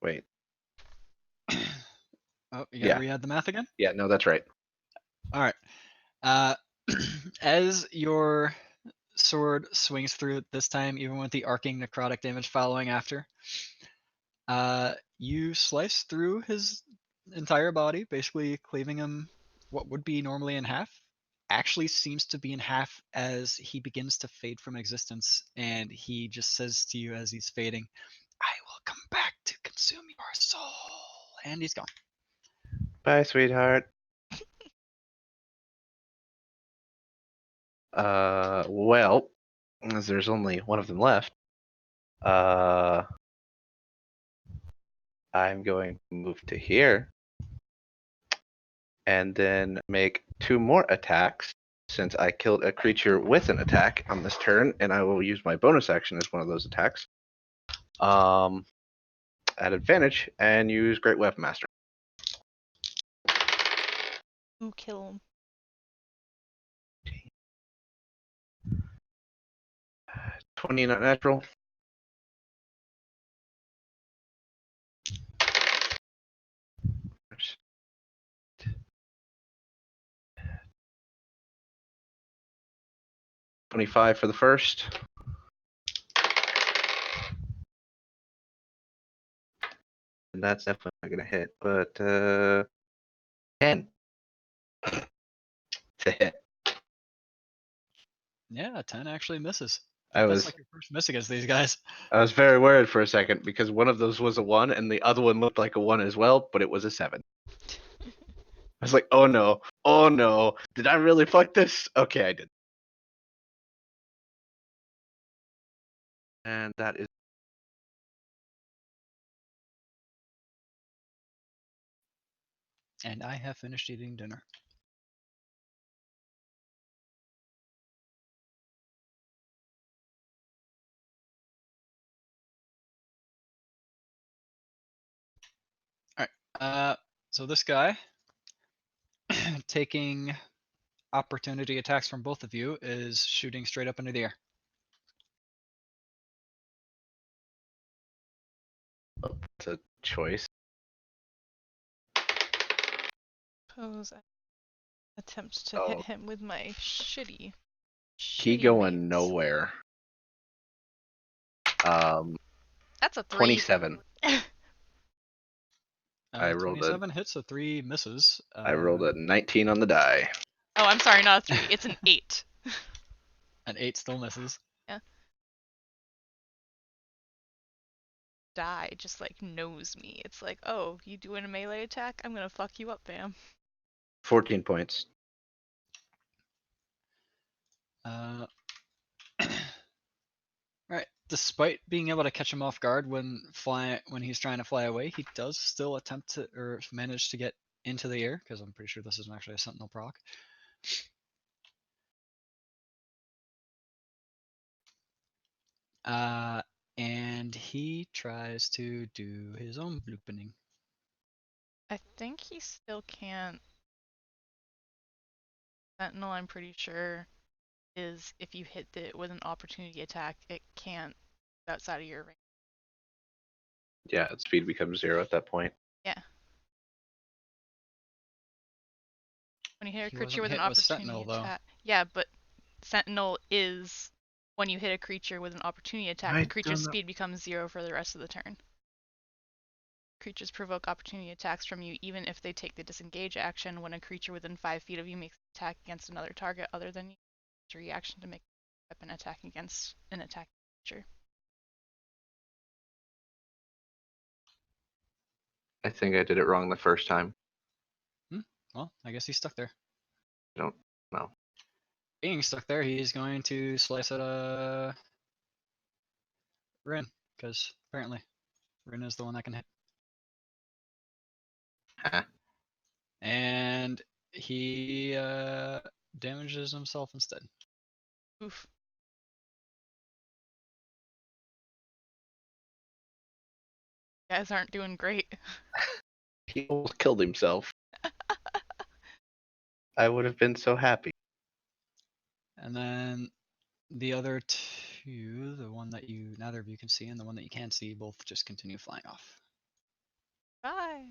Wait. Oh, you gotta Yeah. re-add the math again? Yeah, no, that's right. Alright. As your sword swings through this time, even with the arcing necrotic damage following after, you slice through his entire body, basically cleaving him what would be normally in half. Actually seems to be in half as he begins to fade from existence, and he just says to you as he's fading, "I will come back to consume your soul," and he's gone. Bye, sweetheart. Well, as there's only one of them left, I'm going to move to here and then make 2 more attacks since I killed a creature with an attack on this turn, and I will use my bonus action as one of those attacks. At advantage and use Great Weapon Master. Who kill him? 20 not natural. 25 for the first. And that's definitely not going to hit, but 10. To hit. Yeah, 10 actually misses. I That's was like your first miss against these guys. very worried for a second because one of those was a 1 and the other one looked like a 1 as well, but it was a 7. I was like, oh no, did I really fuck this? Okay, I did. And that is And I have finished eating dinner. Alright, so this guy, taking opportunity attacks from both of you, is shooting straight up into the air. it's a choice. Suppose I attempt to Oh. hit him with my shitty He mates. going nowhere. That's a 3. 27. I rolled 27 hits, so 3 misses. I rolled a 19 on the die. Oh, I'm sorry, not a 3. It's an 8. An 8 still misses. Yeah. Die just like knows me. It's like, oh, you doing a melee attack? I'm gonna fuck you up, fam. 14 points. Right. Despite being able to catch him off guard when he's trying to fly away, he does still attempt to or manage to get into the air, because I'm pretty sure this isn't actually a sentinel proc. And he tries to do his own blooping. I think he still can't. Sentinel, I'm pretty sure, is if you hit it with an opportunity attack, it can't outside of your range. Yeah, its speed becomes 0 at that point. Yeah. When you hit a He creature wasn't with an hit with Sentinel, opportunity though. attack. Yeah, but Sentinel is when you hit a creature with an opportunity attack, I the creature's don't know. speed becomes 0 for the rest of the turn. Creatures provoke opportunity attacks from you even if they take the disengage action when a creature within 5 feet of you makes an attack against another target other than you. It's a reaction to make a weapon attack against an attacking creature. I think I did it wrong the first time. Well, I guess he's stuck there. I don't know. Being stuck there, he's going to slice at Rin, because apparently Rin is the one that can hit. Huh. And he damages himself instead. Oof. You guys aren't doing great. He almost killed himself. I would have been so happy. And then the other two, the one that neither of you can see and the one that you can see, both just continue flying off. Bye.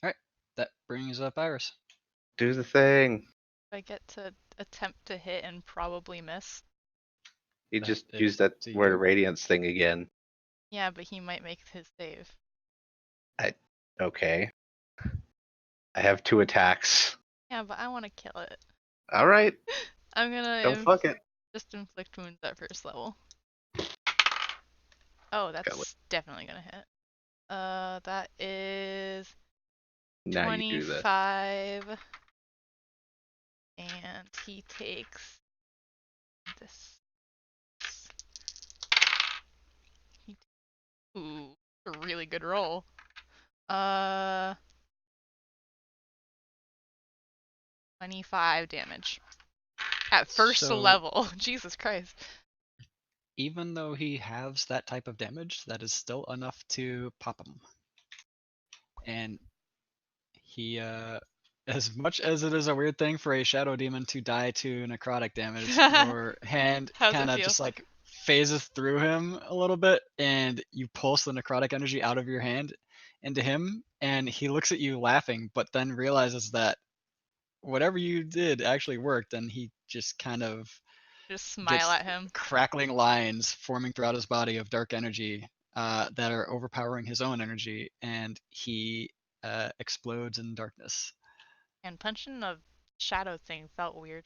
Alright, that brings up Iris. Do the thing. I get to attempt to hit and probably miss. He That just is used that to word you. of radiance thing again. Yeah, but he might make his save. Okay. I have 2 attacks. Yeah, but I want to kill it. All right. I'm gonna Don't fuck it. just inflict wounds at first level. Oh, that's definitely gonna hit. That is Now you do this. 25. And he takes this. Ooh, a really good roll. 25 damage. At first So- level. Jesus Christ. Even though he has that type of damage, that is still enough to pop him. And he, as much as it is a weird thing for a shadow demon to die to necrotic damage, your hand How's it kind of feel? just like phases through him a little bit, and you pulse the necrotic energy out of your hand into him, and he looks at you laughing, but then realizes that whatever you did actually worked, and he just kind of Just smile gets at him. crackling lines forming throughout his body of dark energy that are overpowering his own energy, and he explodes in darkness. And punching a shadow thing felt weird.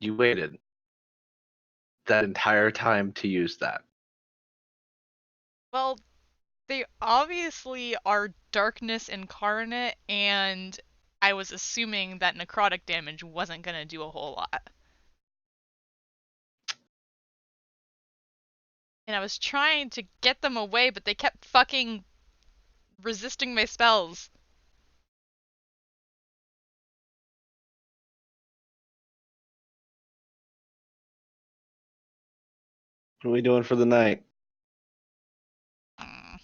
You waited that entire time to use that. Well, they obviously are darkness incarnate, and I was assuming that necrotic damage wasn't gonna do a whole lot. And I was trying to get them away, but they kept fucking resisting my spells. What are we doing for the night? Mm.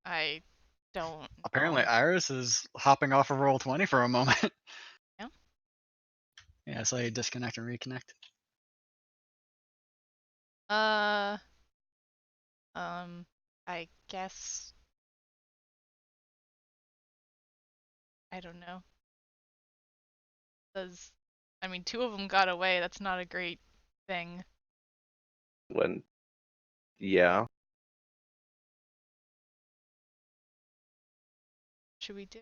I don't Apparently, know. Iris is hopping off of roll 20 for a moment. Yeah? Yeah, so you disconnect and reconnect. Uh, I guess. I don't know. Does, I mean, two of them got away. That's not a great thing. When, yeah. Should we do?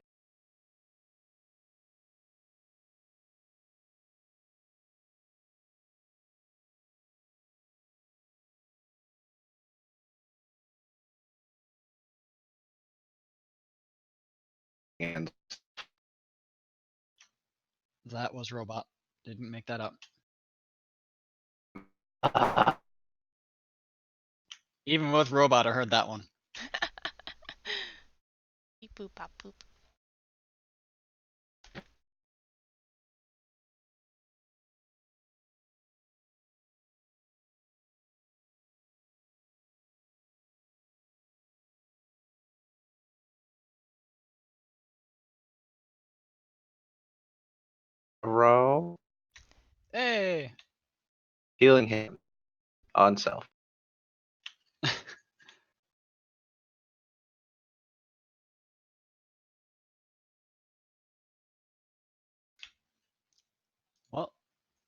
And That was robot. Didn't make that up. Even with robot, I heard that one. Beep boop pop boop. row Hey! healing him on self. Well,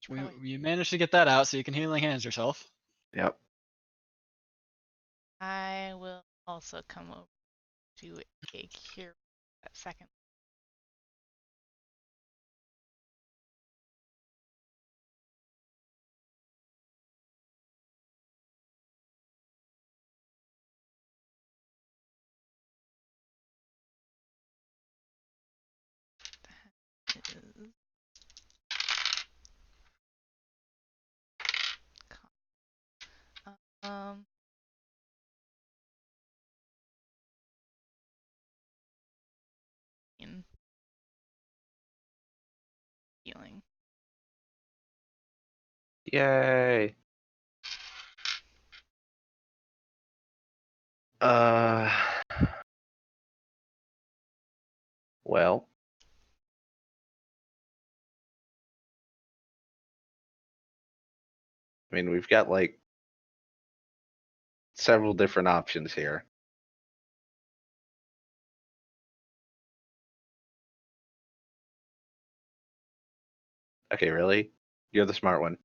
Probably. you managed to get that out, so you can healing hands yourself. Yep. I will also come over to a cure that second. Is um in healing. Yay. Uh, well, I mean, we've got like several different options here. Okay, really? You're the smart one.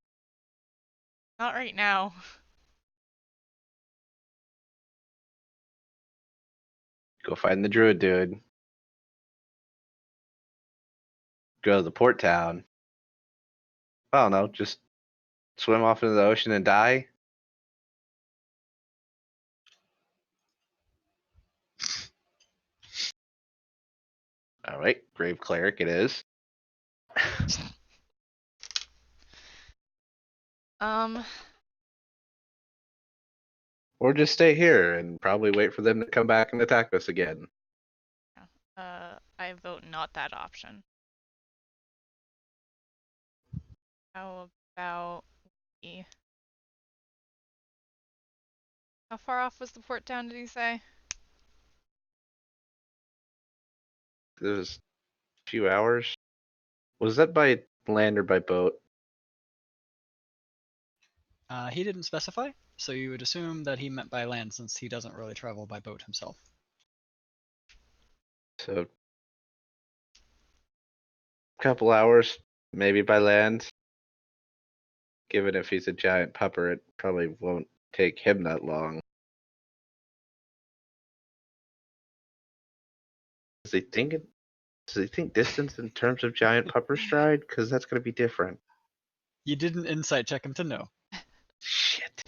Not right now. Go find the druid dude. Go to the port town. I don't know, just swim off into the ocean and die. All right, grave cleric it is. Um, Or just stay here and probably wait for them to come back and attack us again. I vote not that option. How about we... How far off was the port town, did he say? It was a few hours. Was that by land or by boat? He didn't specify, so you would assume that he meant by land since he doesn't really travel by boat himself. So, couple hours, maybe by land. Given if he's a giant pupper, it probably won't take him that long. Does he think it? Does he think distance in terms of giant pupper stride? Because that's going to be different. You didn't insight check him to know. Shit.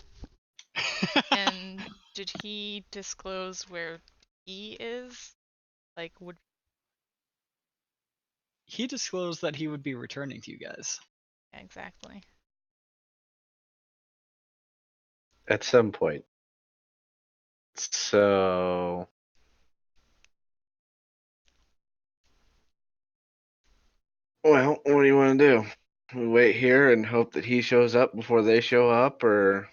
And did he disclose where he is? Like, would He disclosed that he would be returning to you guys. exactly? At some point. So, well, what do you want to do? We wait here and hope that he shows up before they show up, or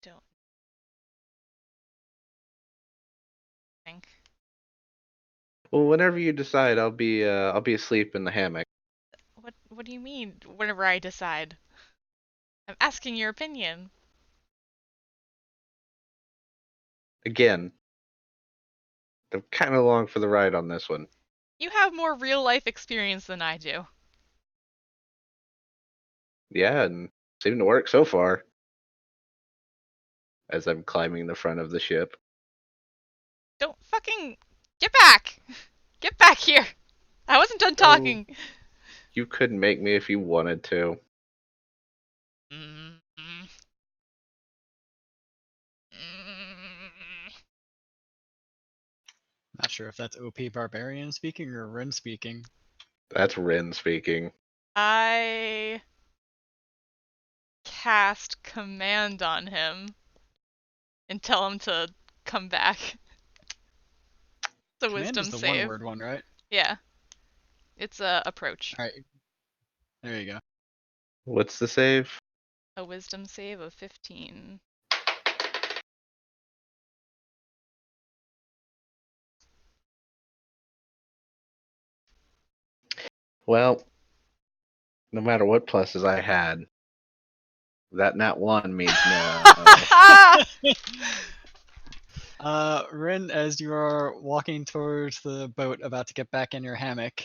Don't think. well, whenever you decide, I'll be asleep in the hammock. What do you mean? Whenever I decide, I'm asking your opinion. Again, I'm kind of along for the ride on this one. You have more real life experience than I do. Yeah, and seemed to work so far. As I'm climbing the front of the ship. Don't fucking get back! Get back here! I wasn't done Oh, talking. you couldn't make me if you wanted to. Mm, mm, mm. Not sure if that's OP Barbarian speaking or Rin speaking. That's Rin speaking. I cast command on him and tell him to come back. It's a Command is wisdom the one save. word one, right? Yeah, it's a approach. Alright. There you go. What's the save? A wisdom save of 15. Well, no matter what pluses I had, that nat one means no. Rin, as you are walking towards the boat about to get back in your hammock,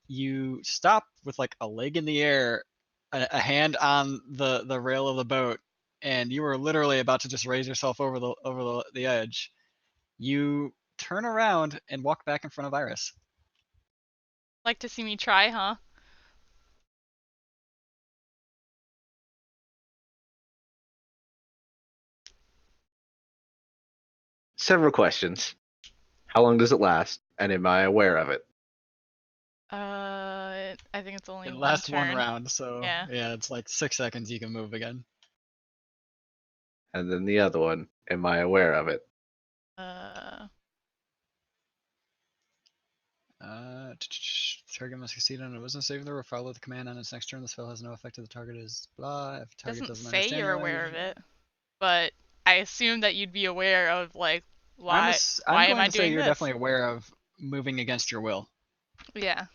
you stop with like a leg in the air, a hand on the rail of the boat, and you were literally about to just raise yourself over the edge. You turn around and walk back in front of Iris. Like to see me try, huh? Several questions. How long does it last? And am I aware of it? I think it's only It one lasts one turn. round, so Yeah. yeah, it's like 6 seconds you can move again. And then the other one, am I aware of it? Target must succeed on a wisdom saving throw or follow the command on its next turn. The spell has no effect if the target is blah. If the target Doesn't doesn't say understand you're your aware language, of it, but I assume that you'd be aware of like I'm why I'm am going I to say doing you're this? definitely aware of moving against your will. Yeah.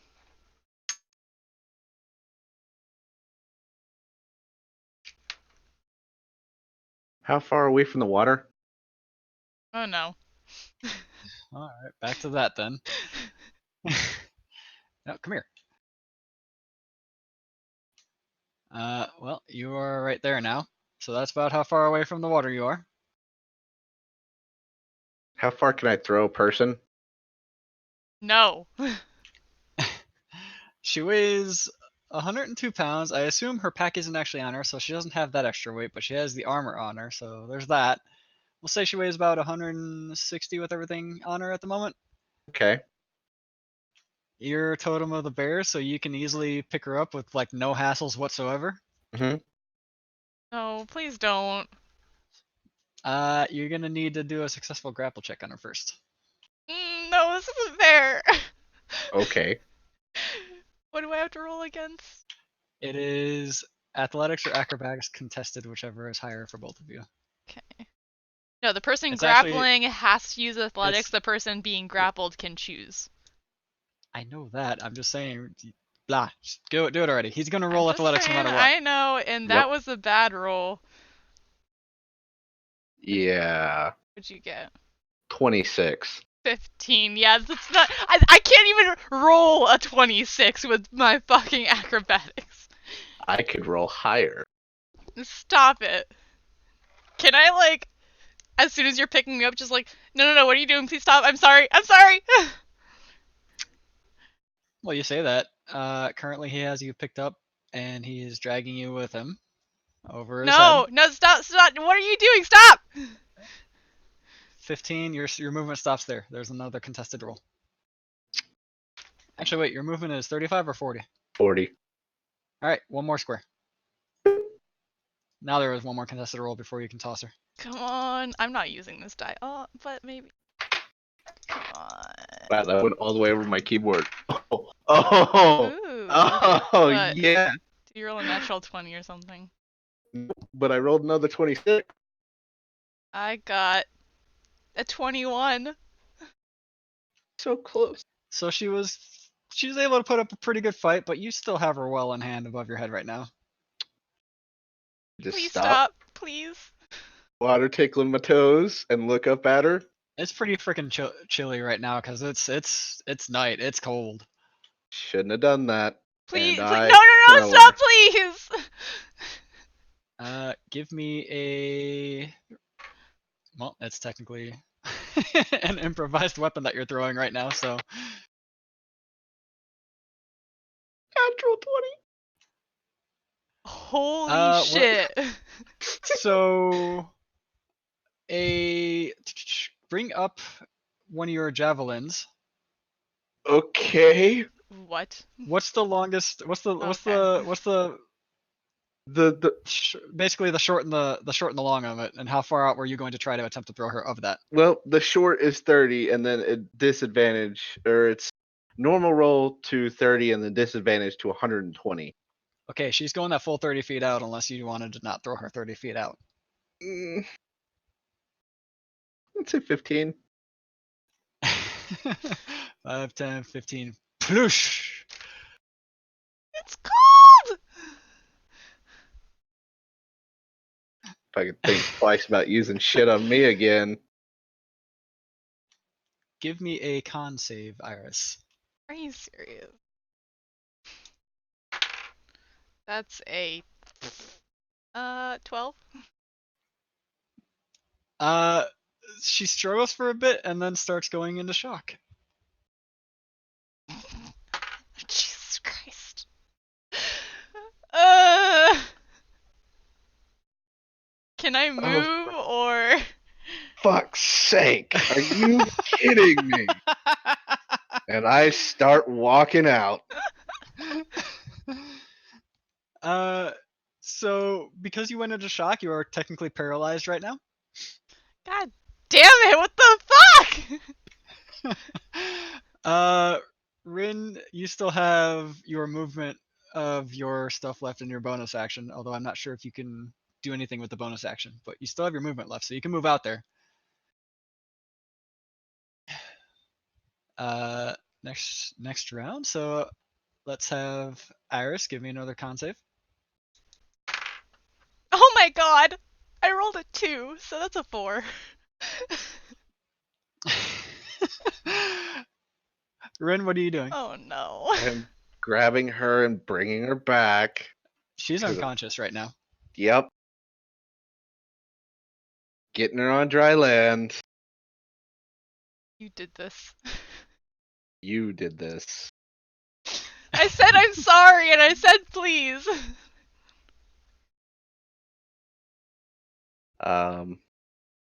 How far away from the water? Oh no. All right, back to that then. No, come here. Well, you are right there now. So that's about how far away from the water you are. How far can I throw a person? No. She weighs 102 pounds. I assume her pack isn't actually on her, so she doesn't have that extra weight, but she has the armor on her, so there's that. We'll say she weighs about 160 with everything on her at the moment. Okay. You're totem of the bear, so you can easily pick her up with like no hassles whatsoever. Mm-hmm. No, please don't. You're gonna need to do a successful grapple check on her first. No, this isn't fair. Okay. What do I have to roll against? It is athletics or acrobatics contested, whichever is higher for both of you. Okay. No, the person It's actually- grappling has to use athletics. it's- The person being grappled can choose. I know that. I'm just saying, blah. Just do it already. He's gonna roll I'm just athletics no saying, matter what. I know, and Yep. that was a bad roll. Yeah. What'd you get? 26. 15. Yeah, that's not. I can't even roll a 26 with my fucking acrobatics. I could roll higher. Stop it. Can I, like, as soon as you're picking me up, just like, no, what are you doing? Please stop. I'm sorry. Well, you say that. Currently, he has you picked up, and he is dragging you with him over his head. No, stop. What are you doing? Stop. 15. Your movement stops there. There's another contested roll. Actually, wait. Your movement is 35 or 40. 40. All right, one more square. Now there is one more contested roll before you can toss her. Come on. I'm not using this die. Oh, but maybe. Come on. Wow, that went all the way over my keyboard. Oh, Ooh. What? yeah. Did you roll a natural 20 or something? But I rolled another 26. I got a 21. So close. So she was able to put up a pretty good fight, but you still have her well in hand above your head right now. Just Please stop. Please. Water tickling my toes and look up at her. It's pretty freaking chilly right now because it's night. It's cold. Shouldn't have done that. Please. And No, I throw stop, her. please. Give me a. Well, it's technically an improvised weapon that you're throwing right now, so. Natural 20. Holy shit. So, bring up one of your javelins. Okay. What? What's the longest? Basically the short and the long of it, and how far out were you going to try to attempt to throw her of that? Well, the short is 30, and then a disadvantage, or it's normal roll to 30, and then disadvantage to 120. Okay, she's going that full 30 feet out unless you wanted to not throw her 30 feet out. Let's say 15. 5, 10, 15. Ploosh! It's cold. If I could think twice about using shit on me again. Give me a con save, Iris. Are you serious? That's a 12. She struggles for a bit and then starts going into shock. Jesus Christ. Uh, can I move or? Fuck's sake. Are you kidding me? And I start walking out. So because you went into shock, you are technically paralyzed right now. God damn it! What the fuck? Rin, you still have your movement of your stuff left in your bonus action, although I'm not sure if you can do anything with the bonus action, but you still have your movement left, so you can move out there. Next round, so let's have Iris give me another con save. Oh my god! I rolled a 2, so that's a 4. Rin, what are you doing? Oh no. I'm grabbing her and bringing her back. She's unconscious right now. Yep. Getting her on dry land. You did this. You did this. I said I'm sorry and I said please.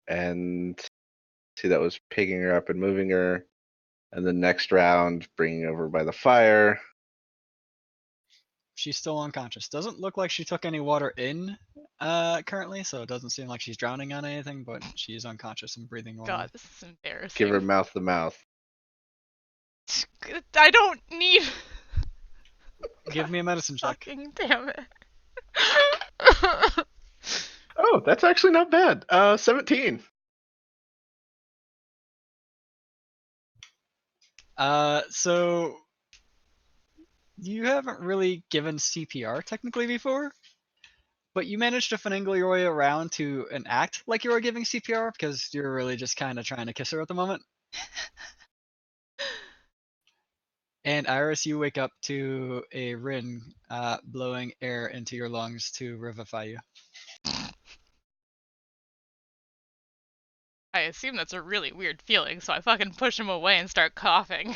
And see, that was picking her up and moving her. And the next round, bringing over by the fire. She's still unconscious. Doesn't look like she took any water in currently, so it doesn't seem like she's drowning on anything, but she's unconscious and breathing normally. God, this is embarrassing. Give her mouth to mouth. I don't need. Give me a medicine check. Fucking damn it. Oh, that's actually not bad. 17. So you haven't really given CPR technically before, but you managed to finagle your way around to an act like you were giving CPR because you're really just kind of trying to kiss her at the moment. And Iris, you wake up to a Rin blowing air into your lungs to revivify you. I assume that's a really weird feeling, so I fucking push him away and start coughing.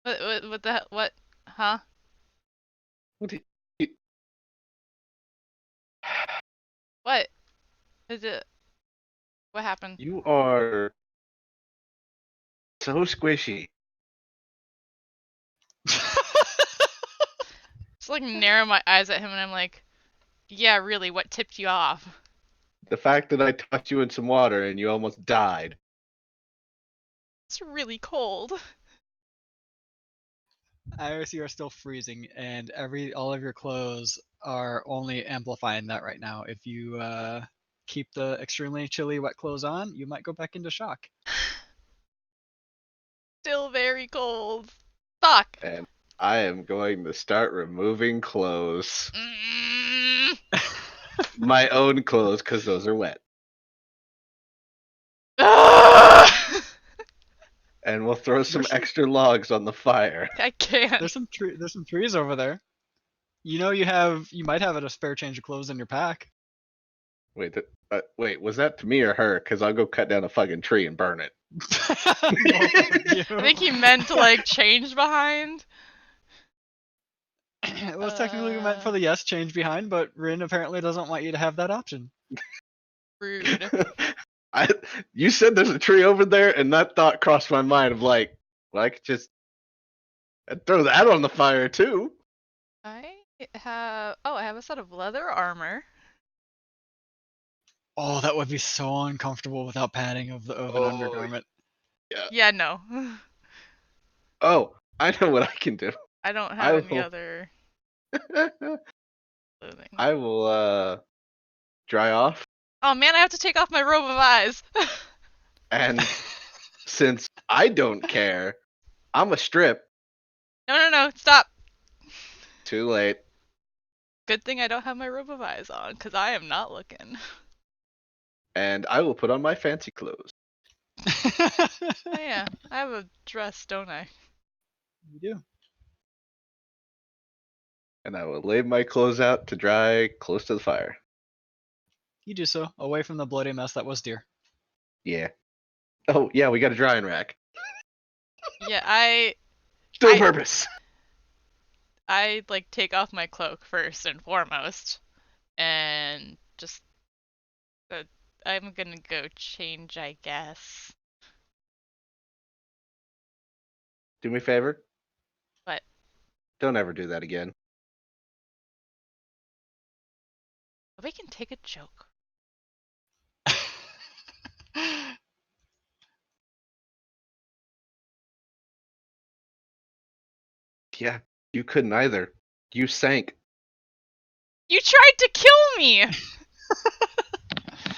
What the hell? What? Huh? What do you- What? Is it? What happened? You are so squishy. Just like narrow my eyes at him and I'm like, yeah, really, what tipped you off? The fact that I tossed you in some water and you almost died. It's really cold. Iris, you are still freezing, and all of your clothes are only amplifying that right now. If you keep the extremely chilly wet clothes on, you might go back into shock. Still very cold. Fuck. And I am going to start removing clothes. Mm. My own clothes, because those are wet. And we'll throw some extra logs on the fire. I can't. There's some trees over there. You know you might have a spare change of clothes in your pack. Wait, wait, was that to me or her? Because I'll go cut down a fucking tree and burn it. I think he meant to like change behind. It was technically meant for the yes change behind, but Rin apparently doesn't want you to have that option. Rude. You said there's a tree over there, and that thought crossed my mind of like, well, I could just I'd throw that on the fire too. I have a set of leather armor. Oh, that would be so uncomfortable without padding of an undergarment. Yeah. Yeah, no. Oh, I know what I can do. I don't I have any will. other clothing. I will dry off, Oh man, I have to take off my robe of eyes. and since I don't care, I'm a strip. No, stop. Too late. Good thing I don't have my robe of eyes on, because I am not looking. And I will put on my fancy clothes. Oh yeah, I have a dress, don't I? You do. And I will lay my clothes out to dry close to the fire. You do so, away from the bloody mess that was deer. Yeah. Oh, yeah, we got a drying rack. Yeah, Still purpose. I like take off my cloak first and foremost, and just I'm gonna go change, I guess. Do me a favor. But Don't ever do that again. we can take a joke. Yeah, you couldn't either. You sank. You tried to kill me!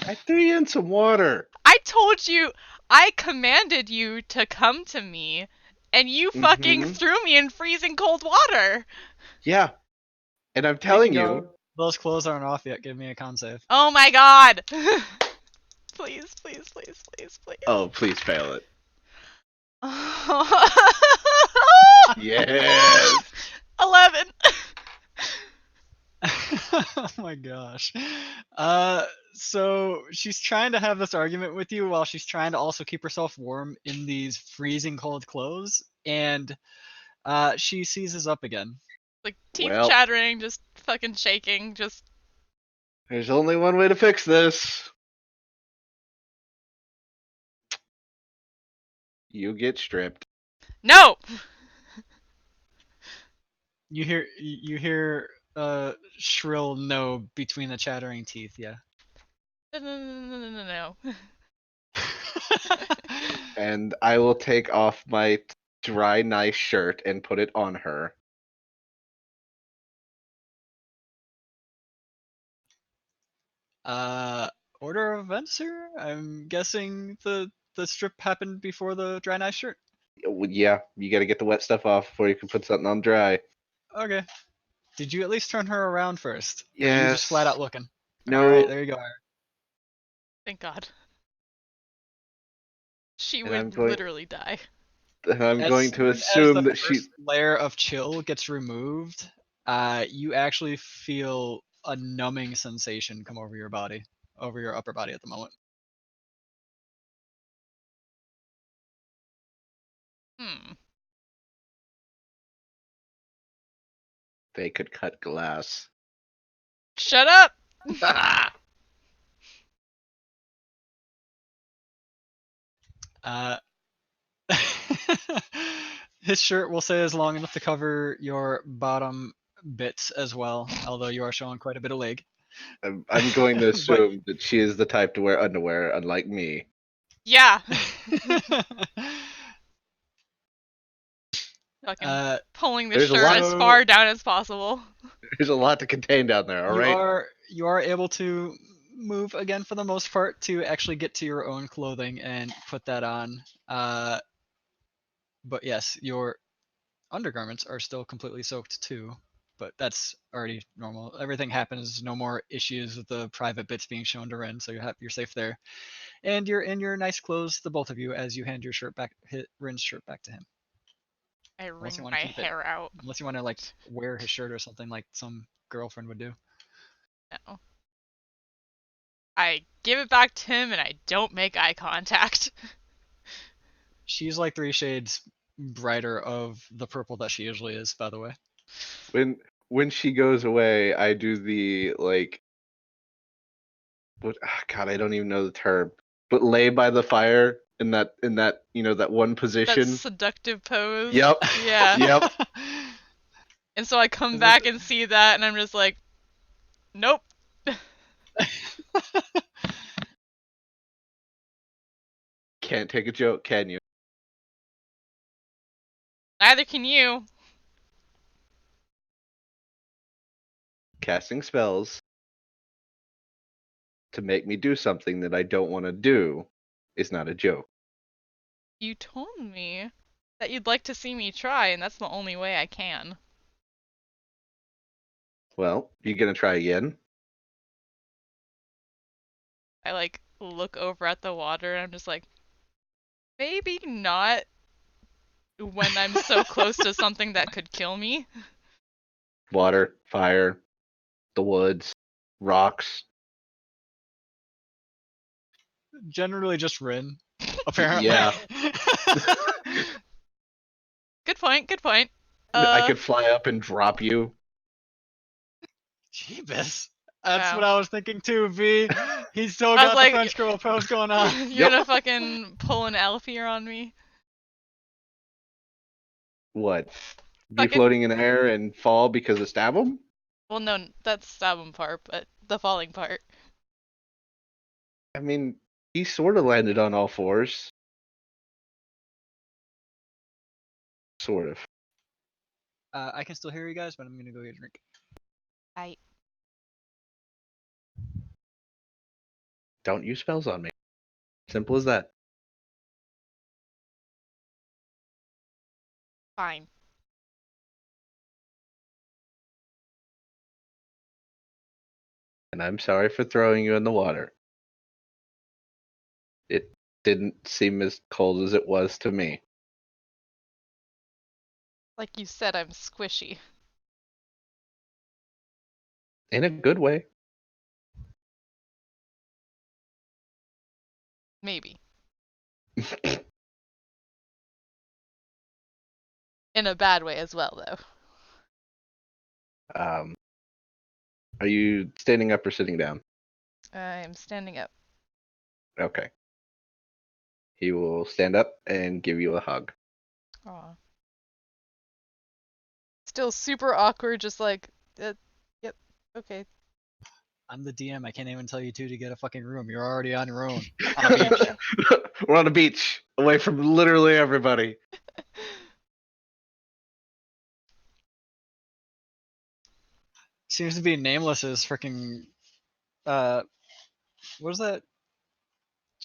I threw you in some water. I told you, I commanded you to come to me, and you fucking threw me in freezing cold water! Yeah. And I'm telling you. Those clothes aren't off yet. Give me a con save. Oh my god! Please. Oh, please fail it. Oh. Yes. 11! Oh my gosh. So she's trying to have this argument with you while she's trying to also keep herself warm in these freezing cold clothes, and she seizes up again. Like, teeth Well, chattering, just fucking shaking, just... there's only one way to fix this. You get stripped. No! You hear a shrill no between the chattering teeth, yeah. No. And I will take off my dry, nice shirt and put it on her. Order of events here? I'm guessing the strip happened before the dry nice shirt. Well, yeah, you got to get the wet stuff off before you can put something on dry. Okay. Did you at least turn her around first? Or are you just Yes. flat out looking? No. Alright, there you go. Thank God. She And would literally die. I'm As going to soon as assume the that first layer of chill gets removed, you actually feel a numbing sensation come over your body, over your upper body at the moment. they could cut glass. Shut up! Uh, his shirt will say is long enough to cover your bottom bits as well, although you are showing quite a bit of leg. I'm going to But assume that she is the type to wear underwear, unlike me. Yeah. Fucking pulling the there's a shirt lot- as far down as possible. There's a lot to contain down there, all right? you are able to move again for the most part to actually get to your own clothing and put that on. But yes, your undergarments are still completely soaked too. But that's already normal. Everything happens. No more issues with the private bits being shown to Ren, so you're safe there. And you're in your nice clothes, the both of you, as you hand your shirt back, Ren's shirt back to him. I Unless you wring want my to keep it. hair out. Unless you want to like wear his shirt or something like some girlfriend would do. No. I give it back to him and I don't make eye contact. She's like 3 shades brighter of the purple that she usually is, by the way. When she goes away, I do the God, I don't even know the term. But lay by the fire in that that one That position. seductive pose. Yep. Yeah. Yep. And so I come back and see that and I'm just like, nope. Can't take a joke, can you? Neither can you. Casting spells to make me do something that I don't want to do is not a joke. You told me that you'd like to see me try, and that's the only way I can. Well, you gonna try again? I like look over at the water and I'm just like, maybe not when I'm so close to something that could kill me. Water, fire, the woods, rocks. Generally just Rin, apparently. Yeah. Good point, good point. I could fly up and drop you. Jeebus. That's Wow. what I was thinking too, V. He's still I was got like, the French girl pose going on. You're gonna fucking pull an Alfear on me? What? Be Fucking. floating in the air and fall because of stab him? Well, no, that's stab him part, but the falling part. I mean, he sort of landed on all fours. Sort of. I can still hear you guys, but I'm gonna go get a drink. Don't use spells on me. Simple as that. Fine. And I'm sorry for throwing you in the water. It didn't seem as cold as it was to me. Like you said, I'm squishy. In a good way. Maybe. In a bad way as well, though. Are you standing up or sitting down? I'm standing up. Okay. He will stand up and give you a hug. Aw. Still super awkward, just like, yep, okay. I'm the DM. I can't even tell you two to get a fucking room. You're already on your own. On a beach. We're on a beach, away from literally everybody. Seems to be Nameless's freaking What is that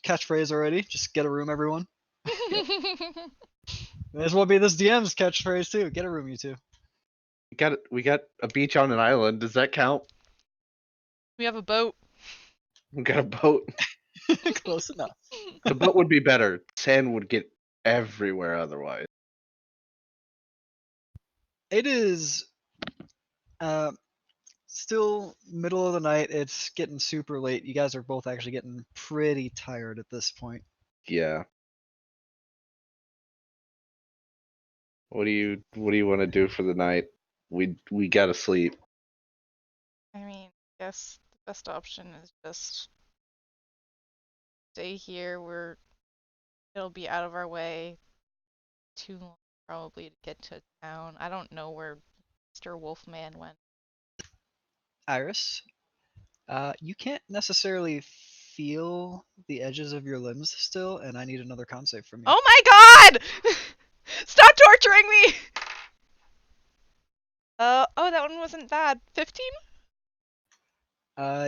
catchphrase already? Just get a room, everyone. May as well be this DM's catchphrase too. Get a room, you two. We got a beach on an island. Does that count? We have a boat. We got a boat. Close enough. The boat would be better. Sand would get everywhere otherwise. It is still middle of the night. It's getting super late. You guys are both actually getting pretty tired at this point. Yeah. What do you want to do for the night? We gotta sleep. I mean, I guess the best option is just stay here. It'll be out of our way too long probably to get to town. I don't know where Mr. Wolfman went. Iris, you can't necessarily feel the edges of your limbs still, and I need another con save from you. Oh my god! Stop torturing me! Oh, that one wasn't bad. 15?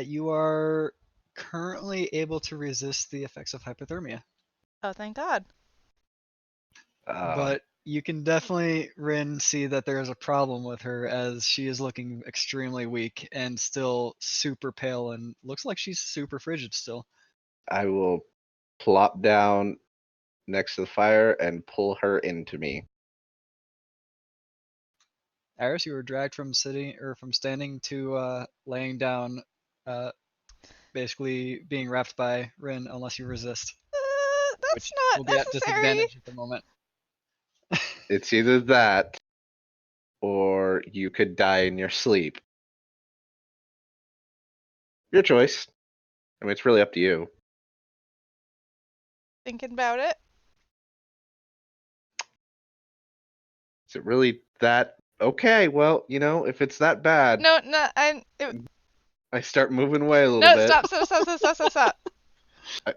You are currently able to resist the effects of hypothermia. Oh, thank god. But you can definitely, Rin, see that there is a problem with her as she is looking extremely weak and still super pale and looks like she's super frigid still. I will plop down next to the fire and pull her into me. Iris, you were dragged from standing to laying down, basically being wrapped by Rin unless you resist, That's which will not be at necessary. disadvantage at the moment. It's either that or you could die in your sleep. Your choice. I mean, it's really up to you. Thinking about it. Is it really that? Okay, well, if it's that bad, No, I start moving away a little no, bit. stop.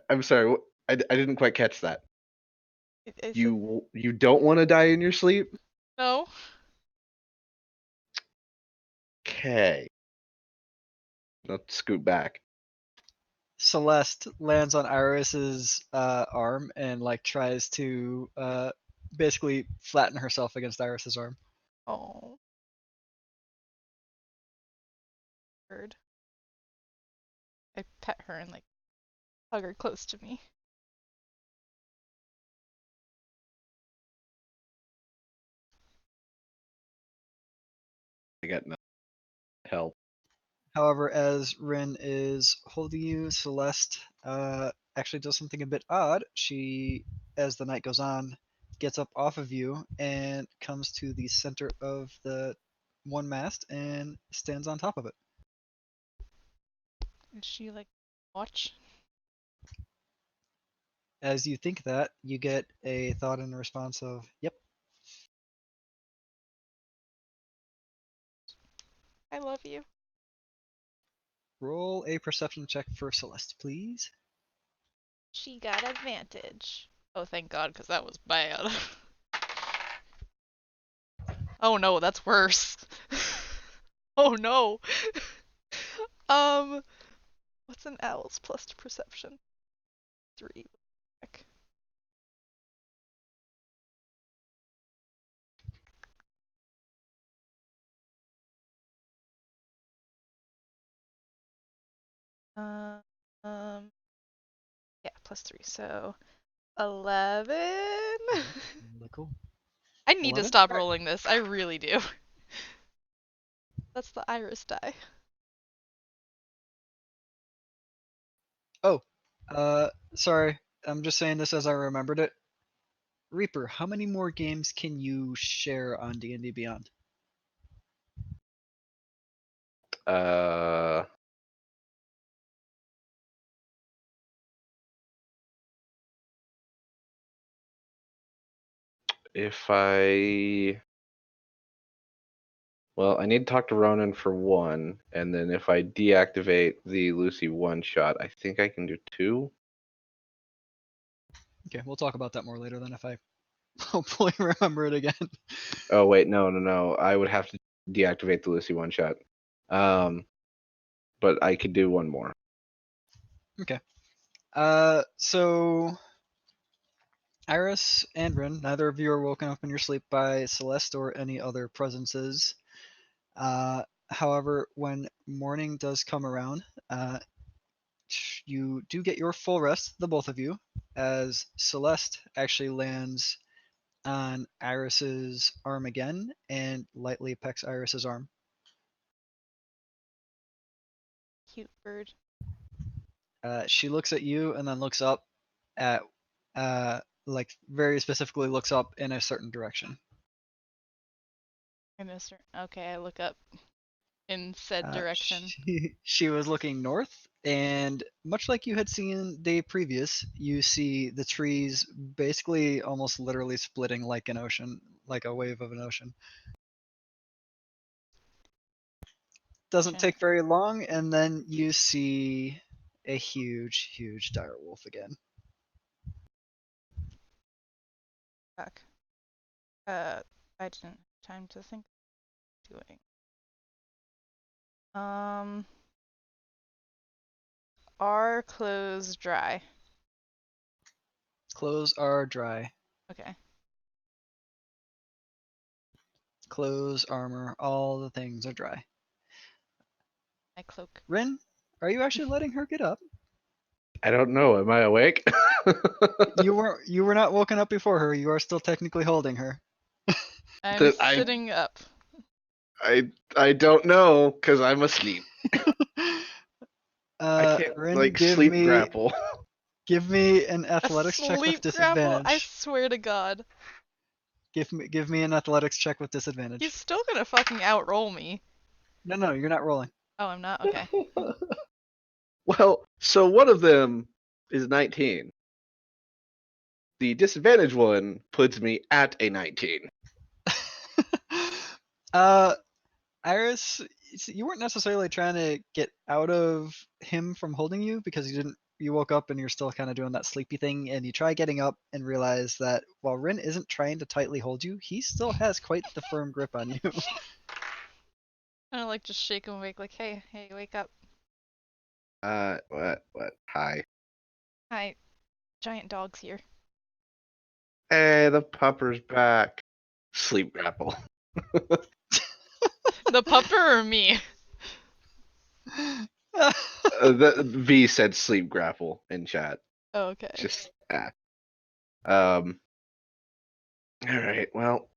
I'm sorry, I didn't quite catch that. I said, You don't want to die in your sleep? no. Okay. Let's scoot back. Celeste lands on Iris's arm and tries to basically flatten herself against Iris's arm. Oh. Bird. I pet her and hug her close to me. I got no help. However, as Rin is holding you, Celeste actually does something a bit odd. She, as the night goes on, gets up off of you and comes to the center of the one mast and stands on top of it. Is she watch? As you think that, you get a thought and a response of, yep. I love you. Roll a perception check for Celeste, please. She got advantage. Oh, thank god, because that was bad. Oh no, that's worse. Oh no. What's an owl's plus to perception? 3. Heck. Yeah, plus 3, so 11. Really cool. I need to 11? stop Alright. rolling this. I really do. That's the iris die. Oh, sorry. I'm just saying this as I remembered it. Reaper, how many more games can you share on D&D Beyond? Uh, if I need to talk to Ronan for one, and then if I deactivate the Lucy one shot, I think I can do 2. Okay, we'll talk about that more later then if I hopefully remember it again. Oh wait, no. I would have to deactivate the Lucy one shot. But I could do one more. Okay. So Iris and Rin, neither of you are woken up in your sleep by Celeste or any other presences. However, when morning does come around, you do get your full rest, the both of you, as Celeste actually lands on Iris's arm again and lightly pecks Iris's arm. Cute bird. She looks at you and then looks up at, like very specifically looks up in a certain direction. Okay, I look up in said direction. She was looking north, and much like you had seen day previous, you see the trees basically almost literally splitting like an ocean, like a wave of an ocean. Doesn't take very long, and then you see a huge dire wolf again. Fuck. I didn't have time to think of doing. Are clothes dry? Clothes are dry. Okay. Clothes, armor, all the things are dry. My cloak. Rin, are you actually letting her get up? I don't know. Am I awake? You were not woken up before her. You are still technically holding her. I'm I sitting up. I don't know because I'm asleep. I can't Rin, sleep grapple. give me an A athletics check with sleep grapple? I disadvantage. swear to God. Give me an athletics check with disadvantage. He's still gonna fucking outroll me. No, you're not rolling. Oh, I'm not? Okay. Well, so one of them is 19. The disadvantage one puts me at a 19. Iris, you weren't necessarily trying to get out of him from holding you because you woke up and you're still kind of doing that sleepy thing, and you try getting up and realize that while Rin isn't trying to tightly hold you, he still has quite the firm grip on you. I like just shake him awake like, hey, wake up. What? Hi. Hi, giant dog's here. Hey, the pupper's back. Sleep grapple. The pupper or me? The V said sleep grapple in chat. Oh, okay. Just all right. Well,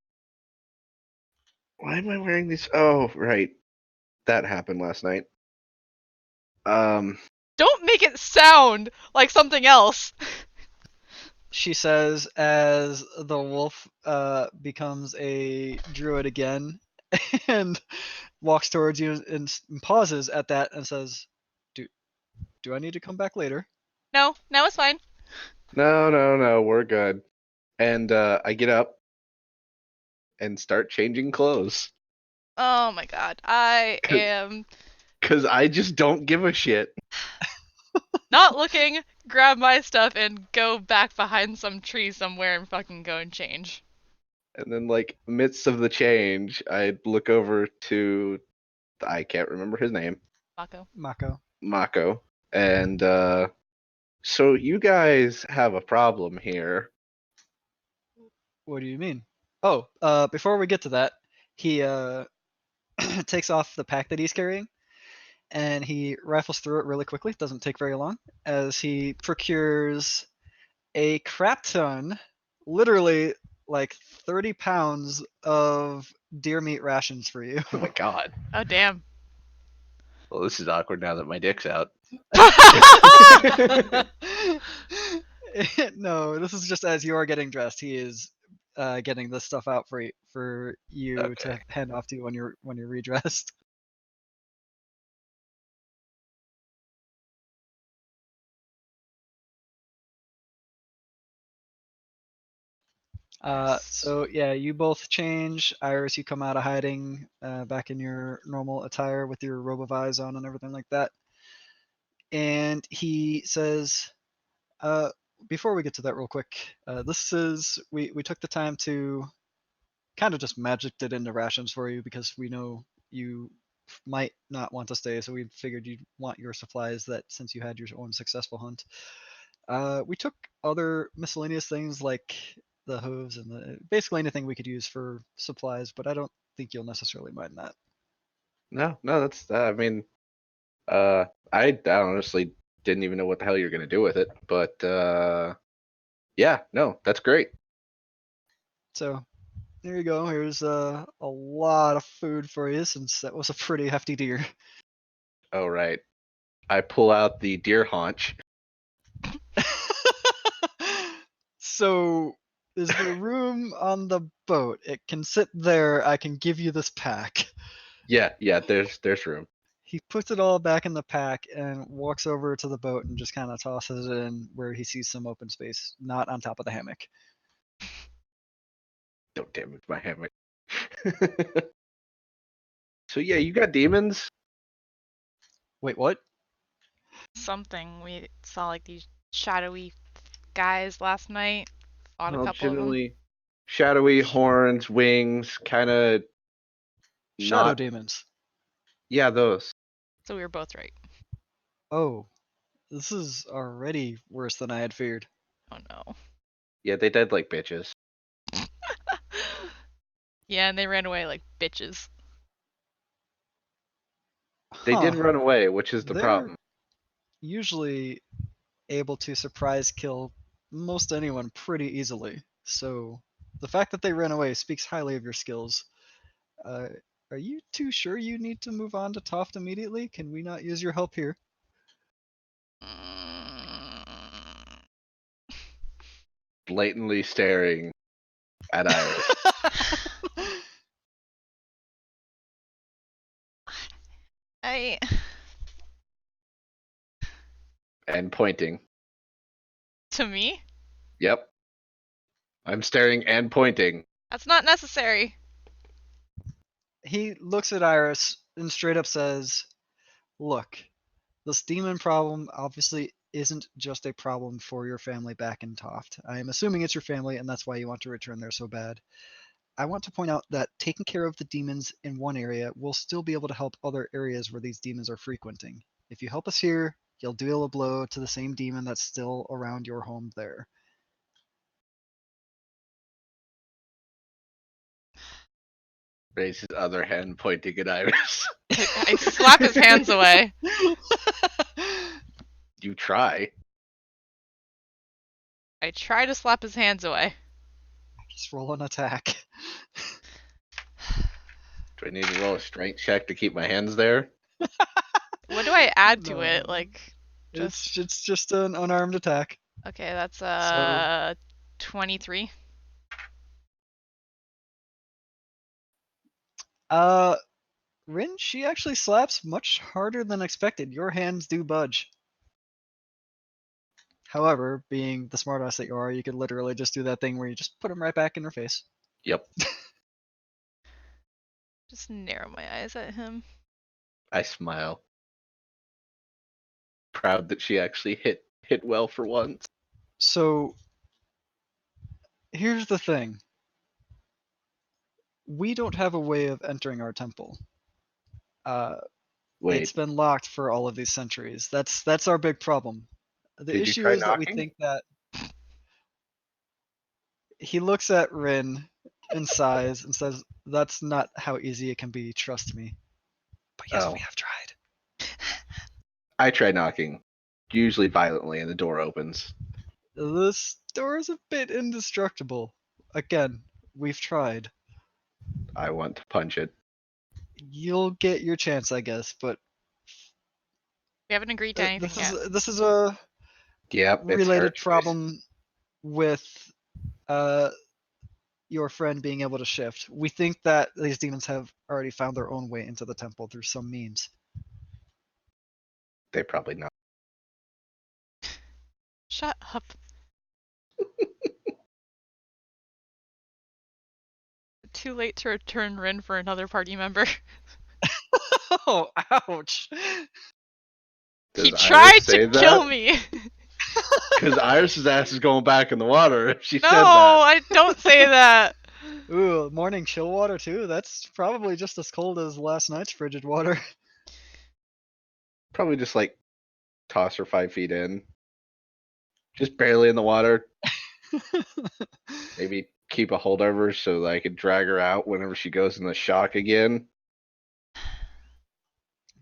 why am I wearing these? Oh, right. That happened last night. Don't make it sound like something else. She says as the wolf becomes a druid again and walks towards you and pauses at that and says, do I need to come back later? No, now it's fine. No, we're good. And I get up and start changing clothes Oh my God. I am because I just don't give a shit. not looking, grab my stuff, and go back behind some tree somewhere and fucking go and change. And then, like, midst of the change, I look over to I can't remember his name, Mako. Mako, and so you guys have a problem here. What do you mean? Oh, before we get to that, he takes off the pack that he's carrying and he rifles through it really quickly. It doesn't take very long as he procures a crap ton, literally like 30 pounds of deer meat rations for you. Oh my god. Oh, damn. Well, this is awkward now that my dick's out. No, this is just as you are getting dressed. He is getting this stuff out for you to Okay. hand off to you when you're redressed. So yeah, you both change. Iris, you come out of hiding back in your normal attire with your robe of eyes on and everything like that. And he says, uh, before we get to that real quick, this is we took the time to kind of just magicked it into rations for you because we know you might not want to stay, so we figured you'd want your supplies that since you had your own successful hunt. We took other miscellaneous things like the hooves and basically anything we could use for supplies, but I don't think you'll necessarily mind that. No, that's. I mean, I honestly didn't even know what the hell you're gonna do with it, but yeah, no, that's great. So there you go. Here's a lot of food for you since that was a pretty hefty deer. All right, I pull out the deer haunch. So is there room on the boat? It can sit there. I can give you this pack. Yeah, there's room. He puts it all back in the pack and walks over to the boat and just kind of tosses it in where he sees some open space, not on top of the hammock. Don't damage my hammock. So yeah, you got demons. Wait, what? Something. We saw like these shadowy guys last night. Fought a Well, couple of them. generally, shadowy horns, wings, kind of Shadow not. demons. Yeah, those. So we were both right. Oh, this is already worse than I had feared. Oh no. Yeah, they dead like bitches. Yeah, and they ran away like bitches. They did Huh. run away, which is the They're problem. usually able to surprise kill most anyone pretty easily. So the fact that they ran away speaks highly of your skills. Uh, are you too sure you need to move on to Toft immediately? Can we not use your help here? Mm. Blatantly staring at Iris I and pointing. to me? Yep, I'm staring and pointing. That's not necessary. He looks at Iris and straight up says, "Look, this demon problem obviously isn't just a problem for your family back in Toft. I am assuming it's your family and that's why you want to return there so bad. I want to point out that taking care of the demons in one area will still be able to help other areas where these demons are frequenting. If you help us here, you'll deal a blow to the same demon that's still around your home there." Raise his other hand, pointing at Iris. I slap his hands away. You try. I try to slap his hands away. Just roll an attack. Do I need to roll a strength check to keep my hands there? What do I add to No. it? Like just It's just an unarmed attack. okay, that's So 23. Rin, she actually slaps much harder than expected. Your hands do budge. However, being the smartass that you are, you could literally just do that thing where you just put them right back in her face. Yep. Just narrow my eyes at him. I smile. Proud that she actually hit well for once. So here's the thing. We don't have a way of entering our temple. Wait, It's been locked for all of these centuries. That's our big problem. The did you issue try is that we knocking? think that he looks at Rin and sighs and says, "That's not how easy it can be, trust me." But yes, Oh. we have tried. I try knocking, usually violently, and the door opens. This door is a bit indestructible. Again, we've tried. I want to punch it. You'll get your chance, I guess, but We haven't agreed to anything yet. this is a Yep, it's her related choice. problem with your friend being able to shift. We think that these demons have already found their own way into the temple through some means. They probably not. Shut up. Too late to return Rin for another party member. Oh, ouch! He Does tried Iris say to kill that? me. Because Iris's ass is going back in the water if she No, said that. I don't say that. Ooh, morning chill water too? That's probably just as cold as last night's frigid water. Probably just like toss her 5 feet in. Just barely in the water. Maybe keep a hold of her so that I could drag her out whenever she goes in the shock again.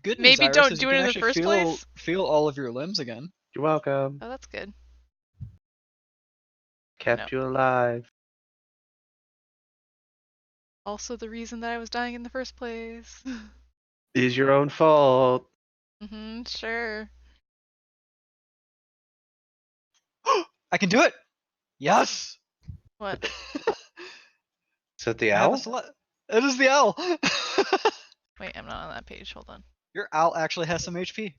Good news, Maybe Iris, don't is you do it can in the actually first place. feel all of your limbs again. You're welcome. Oh, that's good. Kept No. you alive. Also the reason that I was dying in the first place. Is your own fault. Sure. I can do it! Yes! What? Is that the I have a owl? select. It is the owl! Wait, I'm not on that page. Hold on. Your owl actually has some HP.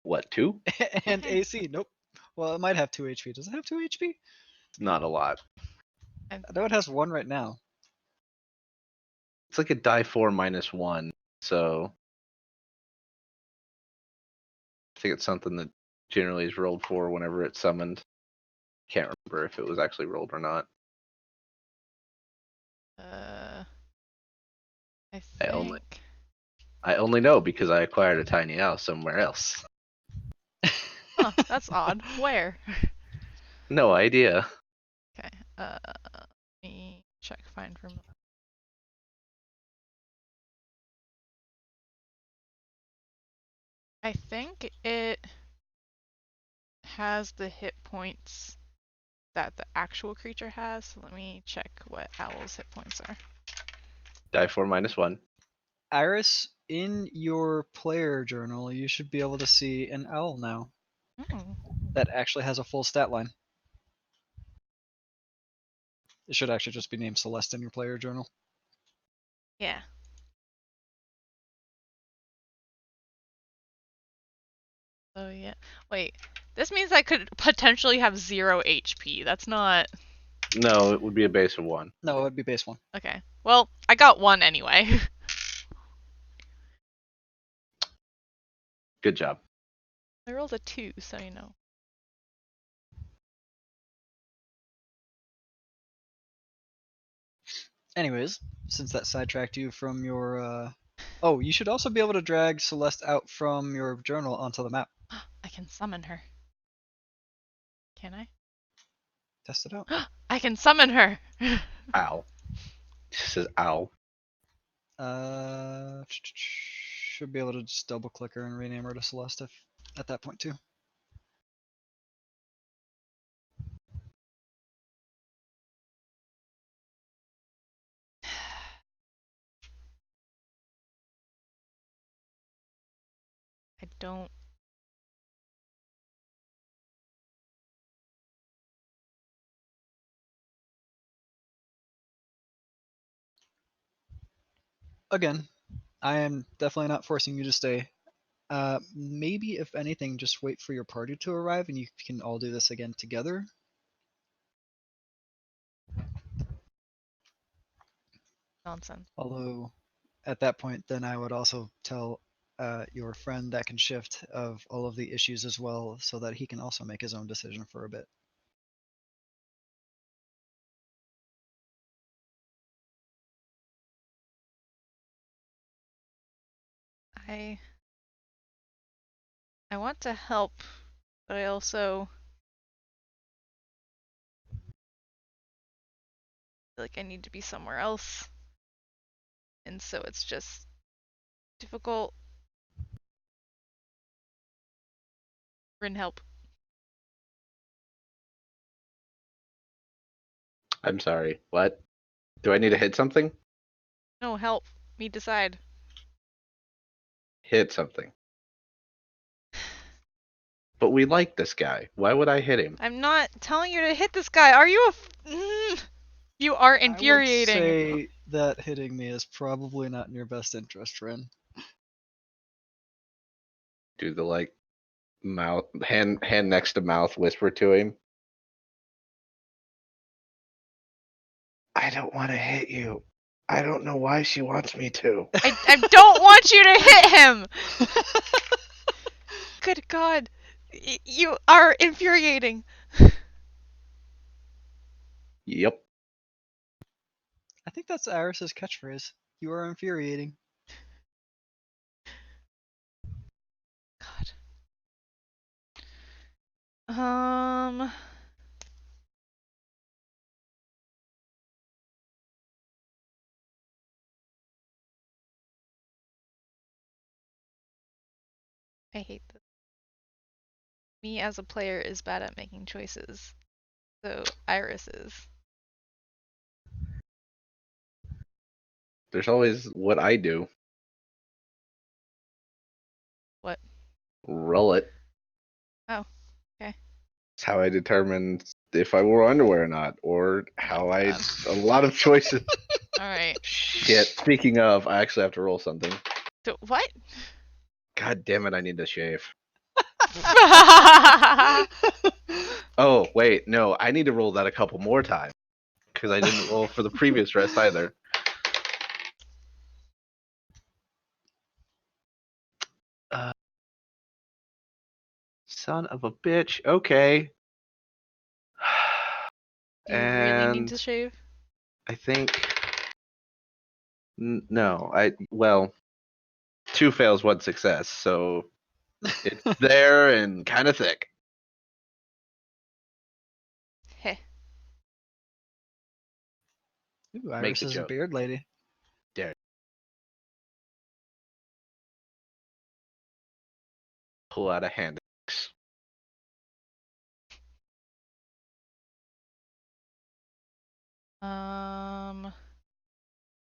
What, 2? And Okay. AC. Nope. Well, it might have 2 HP. Does it have 2 HP? Not a lot. I know it has 1 right now. It's like a die 4 -1. So I think it's something that generally is rolled for whenever it's summoned. Can't remember if it was actually rolled or not. I I only think. I only know because I acquired a tiny owl somewhere else. Huh, that's odd. Where? No idea. Okay. Let me check find room. I think it has the hit points that the actual creature has. So let me check what Owl's hit points are. Die 4 -1. Iris, in your player journal, you should be able to see an owl now Hmm. that actually has a full stat line. It should actually just be named Celeste in your player journal. Yeah. Oh yeah. Wait. This means I could potentially have 0 HP. That's not. No, it would be a base of 1. No, it would be base 1. Okay. Well, I got 1 anyway. Good job. I rolled a 2, so you know. Anyways, since that sidetracked you from your oh, you should also be able to drag Celeste out from your journal onto the map. I can summon her. Can I? Test it out. I can summon her. Owl. It says owl. Should be able to just double click her and rename her to Celeste if, at that point too. I don't. Again, I am definitely not forcing you to stay. Maybe if anything, just wait for your party to arrive and you can all do this again together. Nonsense. Although, at that point, then I would also tell your friend that can shift of all of the issues as well, so that he can also make his own decision for a bit. I I want to help, but I also feel like I need to be somewhere else. And so it's just difficult. Rin, help. I'm sorry. What? Do I need to hit something? No, help me decide. Hit something. But we like this guy. Why would I hit him? I'm not telling you to hit this guy. Are you You are I would infuriating. say that hitting me is probably not in your best interest, Ren. Do the like mouth hand next to mouth whisper to him. I don't want to hit you. I don't know why she wants me to. I don't want you to hit him. Good God. You are infuriating. Yep. I think that's Iris's catchphrase. You are infuriating. God. I hate this. Me as a player is bad at making choices. So Iris is. There's always what I do. What? Roll it. Oh, okay. It's how I determined if I wore underwear or not, or how I God. a lot of choices. Alright. Shit. Speaking of, I actually have to roll something. So what? God damn it! I need to shave. Oh wait, no, I need to roll that a couple more times because I didn't roll for the previous rest either. Son of a bitch. Okay. Do you really need And to shave? I think no. Well, 2 fails, 1 success, so it's there and kind of thick. Heh. Ooh, Make Iris the is a joke. beard lady. Dare pull out a hand axe.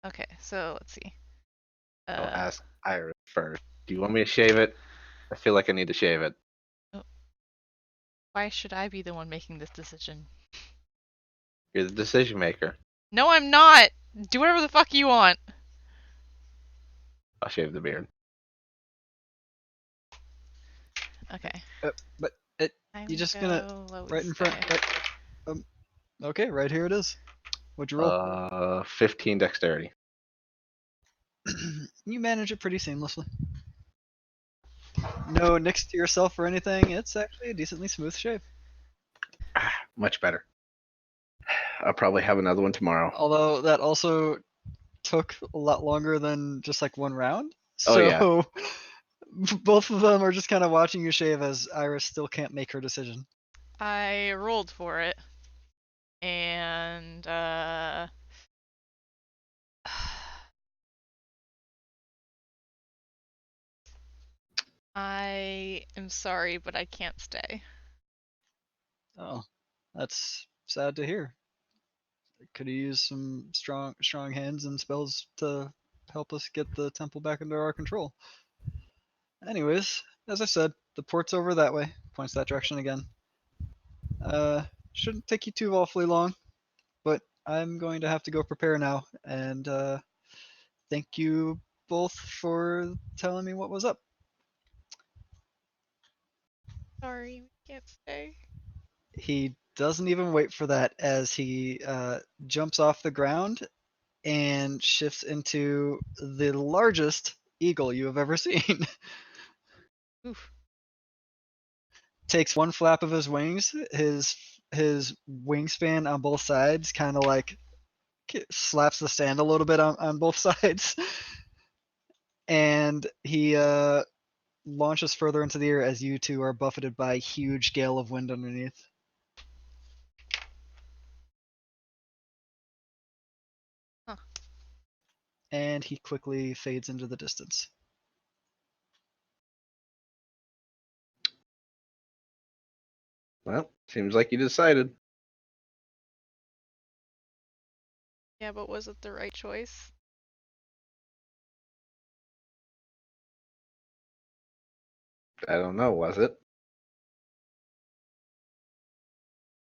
Okay, so let's see. I'll ask Iris first. Do you want me to shave it? I feel like I need to shave it. Why should I be the one making this decision? You're the decision maker. No, I'm not! Do whatever the fuck you want! I'll shave the beard. Okay. But I'm you're just gonna right in front. Right, okay, right here it is. What'd you roll? 15 dexterity. You manage it pretty seamlessly. No nicks to yourself or anything. It's actually a decently smooth shave. Much better. I'll probably have another one tomorrow. Although that also took a lot longer than just like one round. Oh, yeah. So both of them are just kind of watching you shave as Iris still can't make her decision. I rolled for it. And, I am sorry, but I can't stay. Oh, that's sad to hear. Could have used some strong hands and spells to help us get the temple back under our control. Anyways, as I said, the port's over that way. Points that direction again. Shouldn't take you too awfully long, but I'm going to have to go prepare now. And thank you both for telling me what was up. Sorry, we can't stay. He doesn't even wait for that as he jumps off the ground and shifts into the largest eagle you have ever seen. Oof. Takes one flap of his wings, his wingspan on both sides kind of like slaps the sand a little bit on both sides, and he launches further into the air as you two are buffeted by a huge gale of wind underneath. Huh. And he quickly fades into the distance. Well, seems like you decided. Yeah, but was it the right choice? I don't know, was it?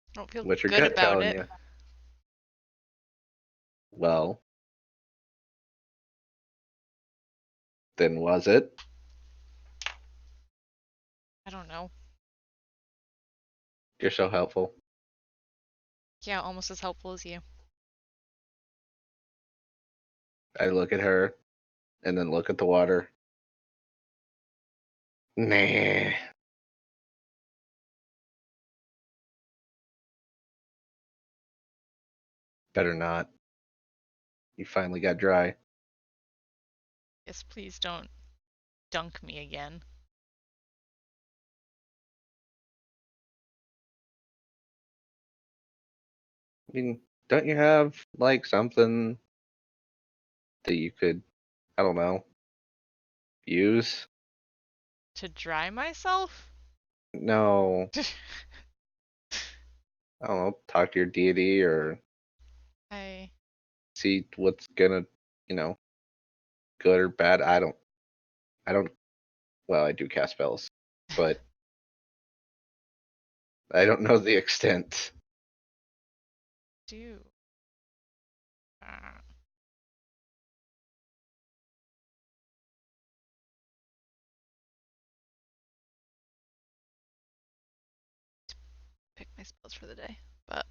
I don't feel What's your good gut about telling it. you? Well, then was it? I don't know. You're so helpful. Yeah, almost as helpful as you. I look at her and then look at the water. Nah. Better not. You finally got dry. Yes, please don't dunk me again. I mean, don't you have like something that you could, I don't know, use? To dry myself? No, I don't know, talk to your deity or I see what's gonna, you know, good or bad. I don't, well, I do cast spells, but I don't know the extent. do. Pick my spells for the day. But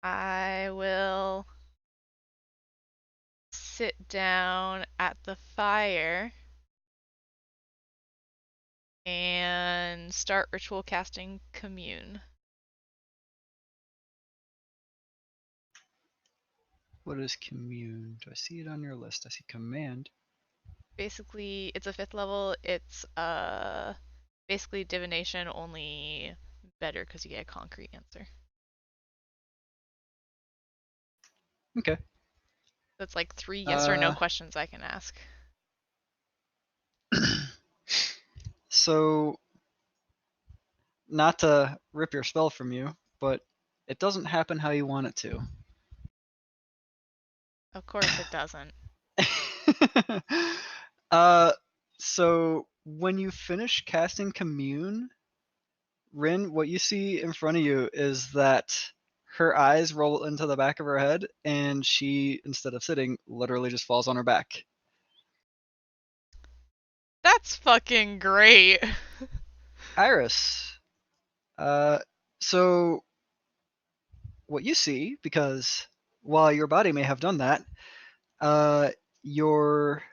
I will sit down at the fire and start ritual casting commune. What is commune? Do I see it on your list? I see command. Basically, it's a 5th level. It's basically divination, only better because you get a concrete answer. Okay. That's like 3 yes or no Uh, questions I can ask. So, not to rip your spell from you, but it doesn't happen how you want it to. Of course it doesn't. So when you finish casting commune, Rin, what you see in front of you is that her eyes roll into the back of her head, and she, instead of sitting, literally just falls on her back. That's fucking great. Iris, so what you see, because while your body may have done that, your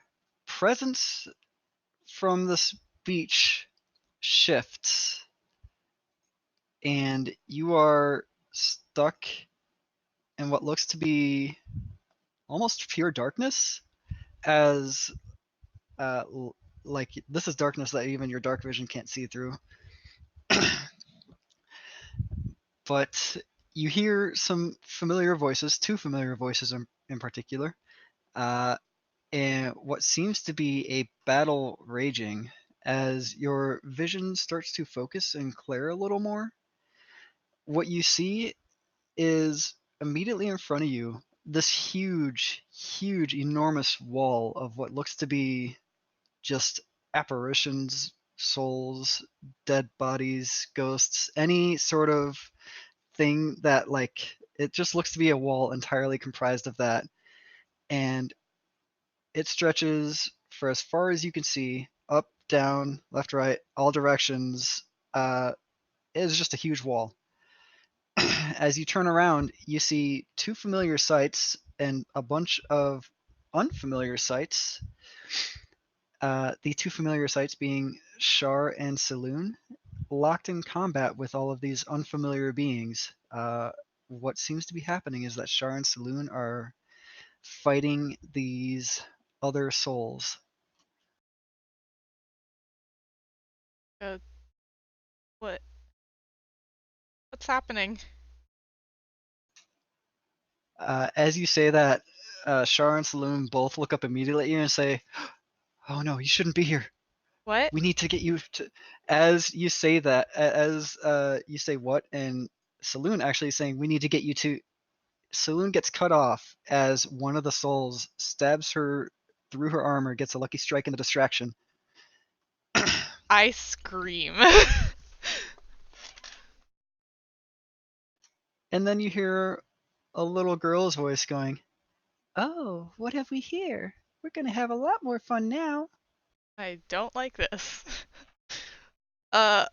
presence from this beach shifts, and you are stuck in what looks to be almost pure darkness, as uh, like this is darkness that even your dark vision can't see through. But you hear some familiar voices, two familiar voices in particular, uh, and what seems to be a battle raging as your vision starts to focus and clear a little more. What you see is immediately in front of you this huge, enormous wall of what looks to be just apparitions, souls, dead bodies, ghosts, any sort of thing that, like, it just looks to be a wall entirely comprised of that. And it stretches for as far as you can see, up, down, left, right, all directions. It is just a huge wall. As you turn around, you see two familiar sights and a bunch of unfamiliar sights. The two familiar sights being Shar and Saloon, locked in combat with all of these unfamiliar beings. What seems to be happening is that Shar and Saloon are fighting these other souls. Uh, what? What's happening? As you say that, Shar and Saloon both look up immediately at you and say, "Oh no, you shouldn't be here. What? We need to get you to." As you say that, as you say what, and Saloon actually saying, "We need to get you to." Saloon gets cut off as one of the souls stabs her through her armor, gets a lucky strike and a distraction. I scream. And then you hear a little girl's voice going, "Oh, what have we here? We're going to have a lot more fun now." I don't like this. Uh,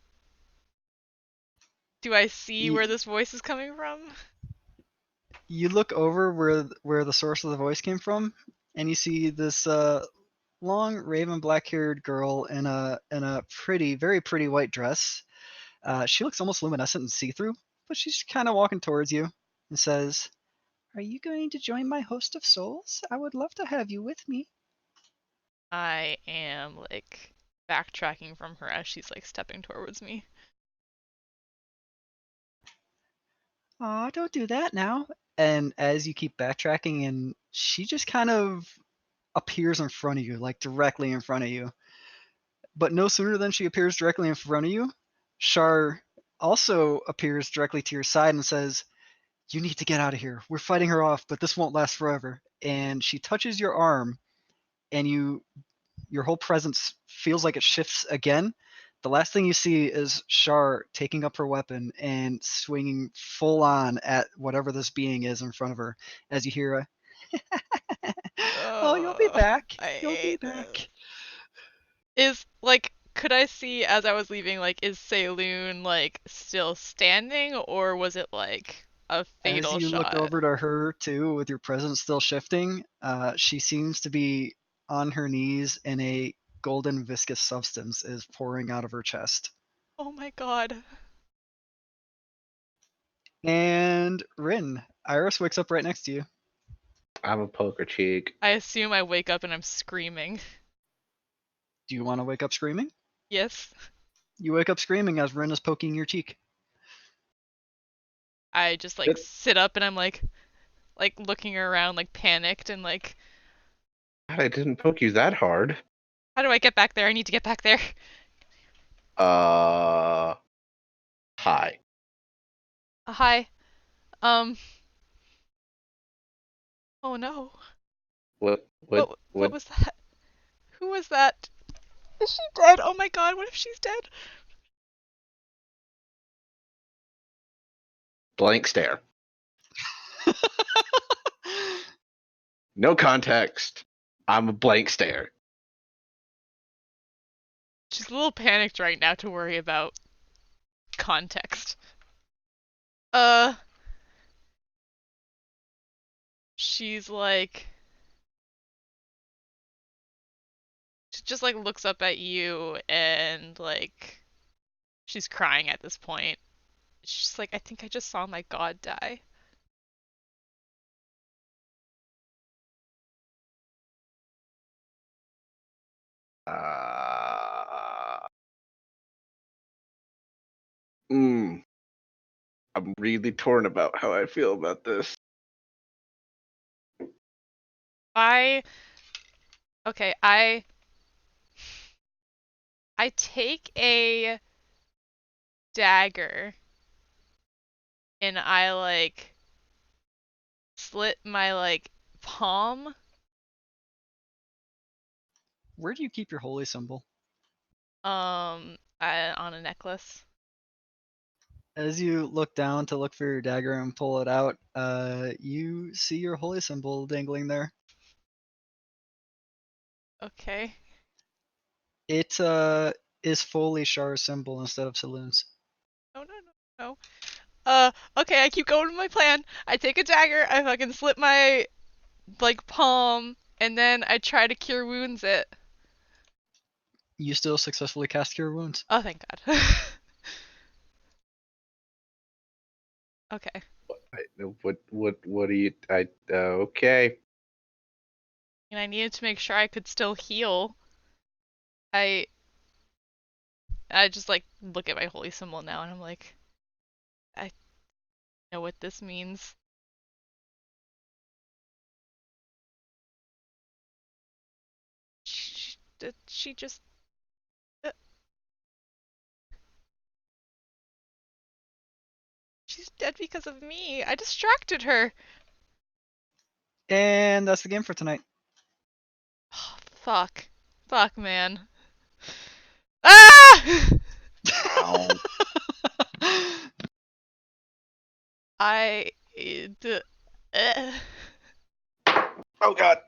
do I see You, where this voice is coming from? you look over where the source of the voice came from, and you see this long raven black haired girl in a pretty, very pretty white dress. She looks almost luminescent and see through, but she's kind of walking towards you and says, Are you going to join my host of souls? I would love to have you with me. I am like backtracking from her as she's like stepping towards me. Aw, don't do that now. And as you keep backtracking, and she just kind of appears in front of you, like directly in front of you. But no sooner than she appears directly in front of you, Shar also appears directly to your side and says, "You need to get out of here. We're fighting her off, but this won't last forever." And she touches your arm, and your whole presence feels like it shifts again. The last thing you see is Shar taking up her weapon and swinging full on at whatever this being is in front of her as you hear a, "Oh, you'll be back. I You'll be hate back." this. Is like, could I see as I was leaving, like, is Saloon like still standing, or was it like a As fatal you look shot? over to her too, with your presence still shifting, she seems to be on her knees, and a golden viscous substance is pouring out of her chest. Oh my god. And Rin, Iris wakes up right next to you. I'm a poker cheek. I assume I wake up and I'm screaming. Do you want to wake up screaming? Yes. You wake up screaming as Rin is poking your cheek. I just like sit up and I'm like looking around like panicked and like, God, I didn't poke you that hard. how do I get back there? I need to get back there. Hi. Hi. Um. Oh no. What was that? Who was that? Is she dead? Oh my god, what if she's dead? Blank stare. No context. I'm a blank stare. She's a little panicked right now to worry about context. She's like, she just like looks up at you and like, she's crying at this point. She's like, I think I just saw my god die. Uh, I'm really torn about how I feel about this. Okay, I take a dagger and I like slit my like palm. Where do you keep your holy symbol? On a necklace. As you look down to look for your dagger and pull it out, you see your holy symbol dangling there. Okay. It is fully Shar's symbol instead of Saloon's. No, no, no, okay, I keep going with my plan. I take a dagger, I fucking slit my like palm, and then I try to cure wounds it. You still successfully cast Cure Wounds. Oh, thank God. Okay. What do you? Okay. And I needed to make sure I could still heal. I just like look at my holy symbol now and I'm like, I know what this means. She just she's dead because of me. I distracted her. And that's the game for tonight. Oh, fuck. Fuck, man. Ah! Ow. I. Oh God.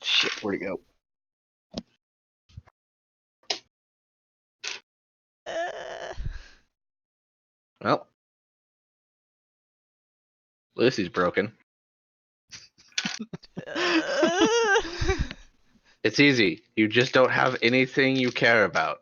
Shit. Where'd it go? Well, Lucy's broken. It's easy. You just don't have anything you care about.